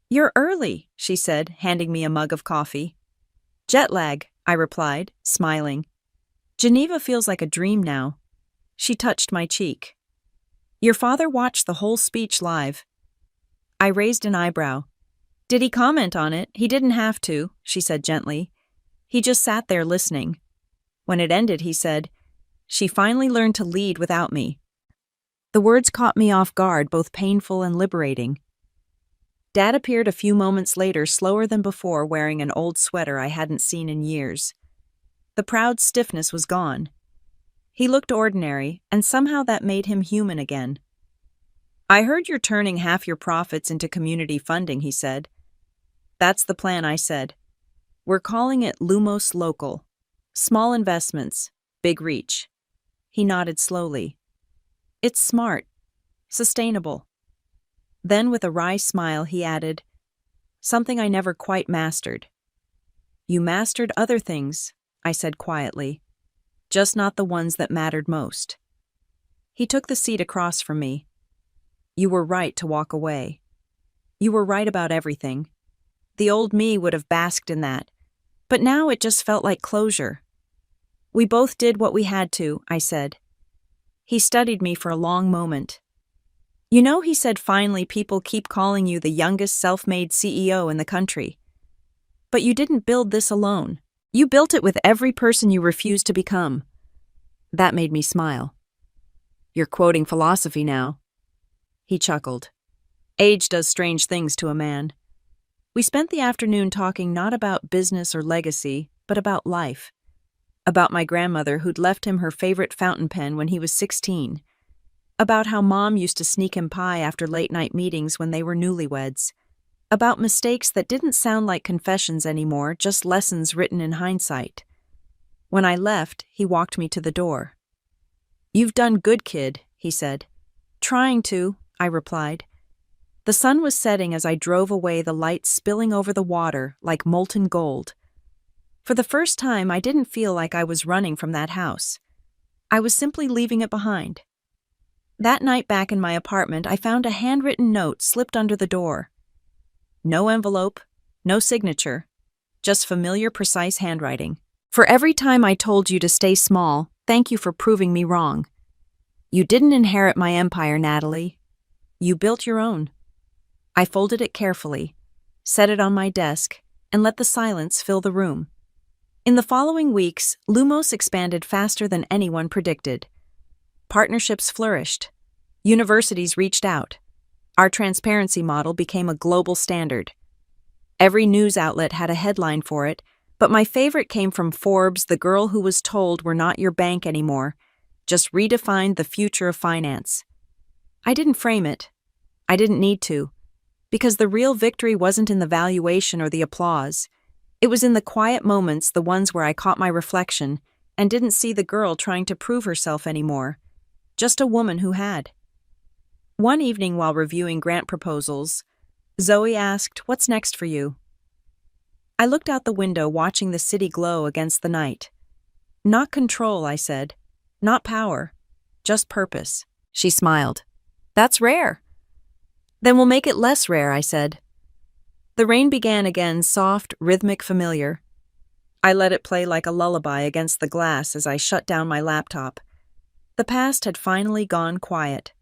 You're early, she said, handing me a mug of coffee. Jet lag, I replied, smiling. Geneva feels like a dream now. She touched my cheek. Your father watched the whole speech live. I raised an eyebrow. Did he comment on it? He didn't have to, she said gently. He just sat there listening. When it ended, he said, she finally learned to lead without me. The words caught me off guard, both painful and liberating. Dad appeared a few moments later, slower than before, wearing an old sweater I hadn't seen in years. The proud stiffness was gone. He looked ordinary, and somehow that made him human again. I heard you're turning half your profits into community funding, he said. That's the plan, I said. We're calling it Lumos Local. Small investments, big reach. He nodded slowly. It's smart, sustainable. Then with a wry smile, he added, something I never quite mastered. You mastered other things, I said quietly, just not the ones that mattered most. He took the seat across from me. You were right to walk away. You were right about everything. The old me would have basked in that. But now it just felt like closure. We both did what we had to, I said. He studied me for a long moment. You know, he said, finally people keep calling you the youngest self-made CEO in the country. But you didn't build this alone. You built it with every person you refused to become. That made me smile. You're quoting philosophy now. He chuckled. Age does strange things to a man. We spent the afternoon talking not about business or legacy, but about life. About my grandmother who'd left him her favorite fountain pen when he was 16. About how Mom used to sneak him pie after late-night meetings when they were newlyweds. About mistakes that didn't sound like confessions anymore, just lessons written in hindsight. When I left, he walked me to the door. You've done good, kid, he said. Trying to, I replied. The sun was setting as I drove away, the light spilling over the water like molten gold. For the first time, I didn't feel like I was running from that house. I was simply leaving it behind. That night back in my apartment, I found a handwritten note slipped under the door. No envelope, no signature, just familiar, precise handwriting. For every time I told you to stay small, thank you for proving me wrong. You didn't inherit my empire, Natalie. You built your own. I folded it carefully, set it on my desk, and let the silence fill the room. In the following weeks, Lumos expanded faster than anyone predicted. Partnerships flourished. Universities reached out. Our transparency model became a global standard. Every news outlet had a headline for it, but my favorite came from Forbes, the girl who was told we're not your bank anymore, just redefined the future of finance. I didn't frame it. I didn't need to, because the real victory wasn't in the valuation or the applause. It was in the quiet moments, the ones where I caught my reflection and didn't see the girl trying to prove herself anymore, just a woman who had. One evening while reviewing grant proposals, Zoe asked, "What's next for you?" I looked out the window, watching the city glow against the night. Not control, I said. Not power. Just purpose. She smiled. That's rare. Then we'll make it less rare, I said. The rain began again, soft, rhythmic, familiar. I let it play like a lullaby against the glass as I shut down my laptop. The past had finally gone quiet.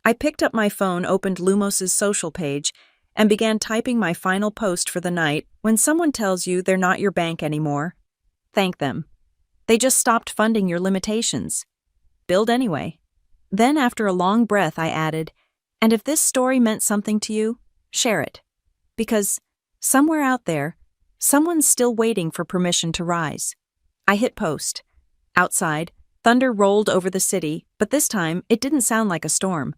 I picked up my phone, opened Lumos's social page, and began typing my final post for the night. When someone tells you they're not your bank anymore, thank them. They just stopped funding your limitations. Build anyway. Then, after a long breath, I added, and if this story meant something to you, share it. Because somewhere out there, someone's still waiting for permission to rise. I hit post. Outside, thunder rolled over the city, but this time it didn't sound like a storm.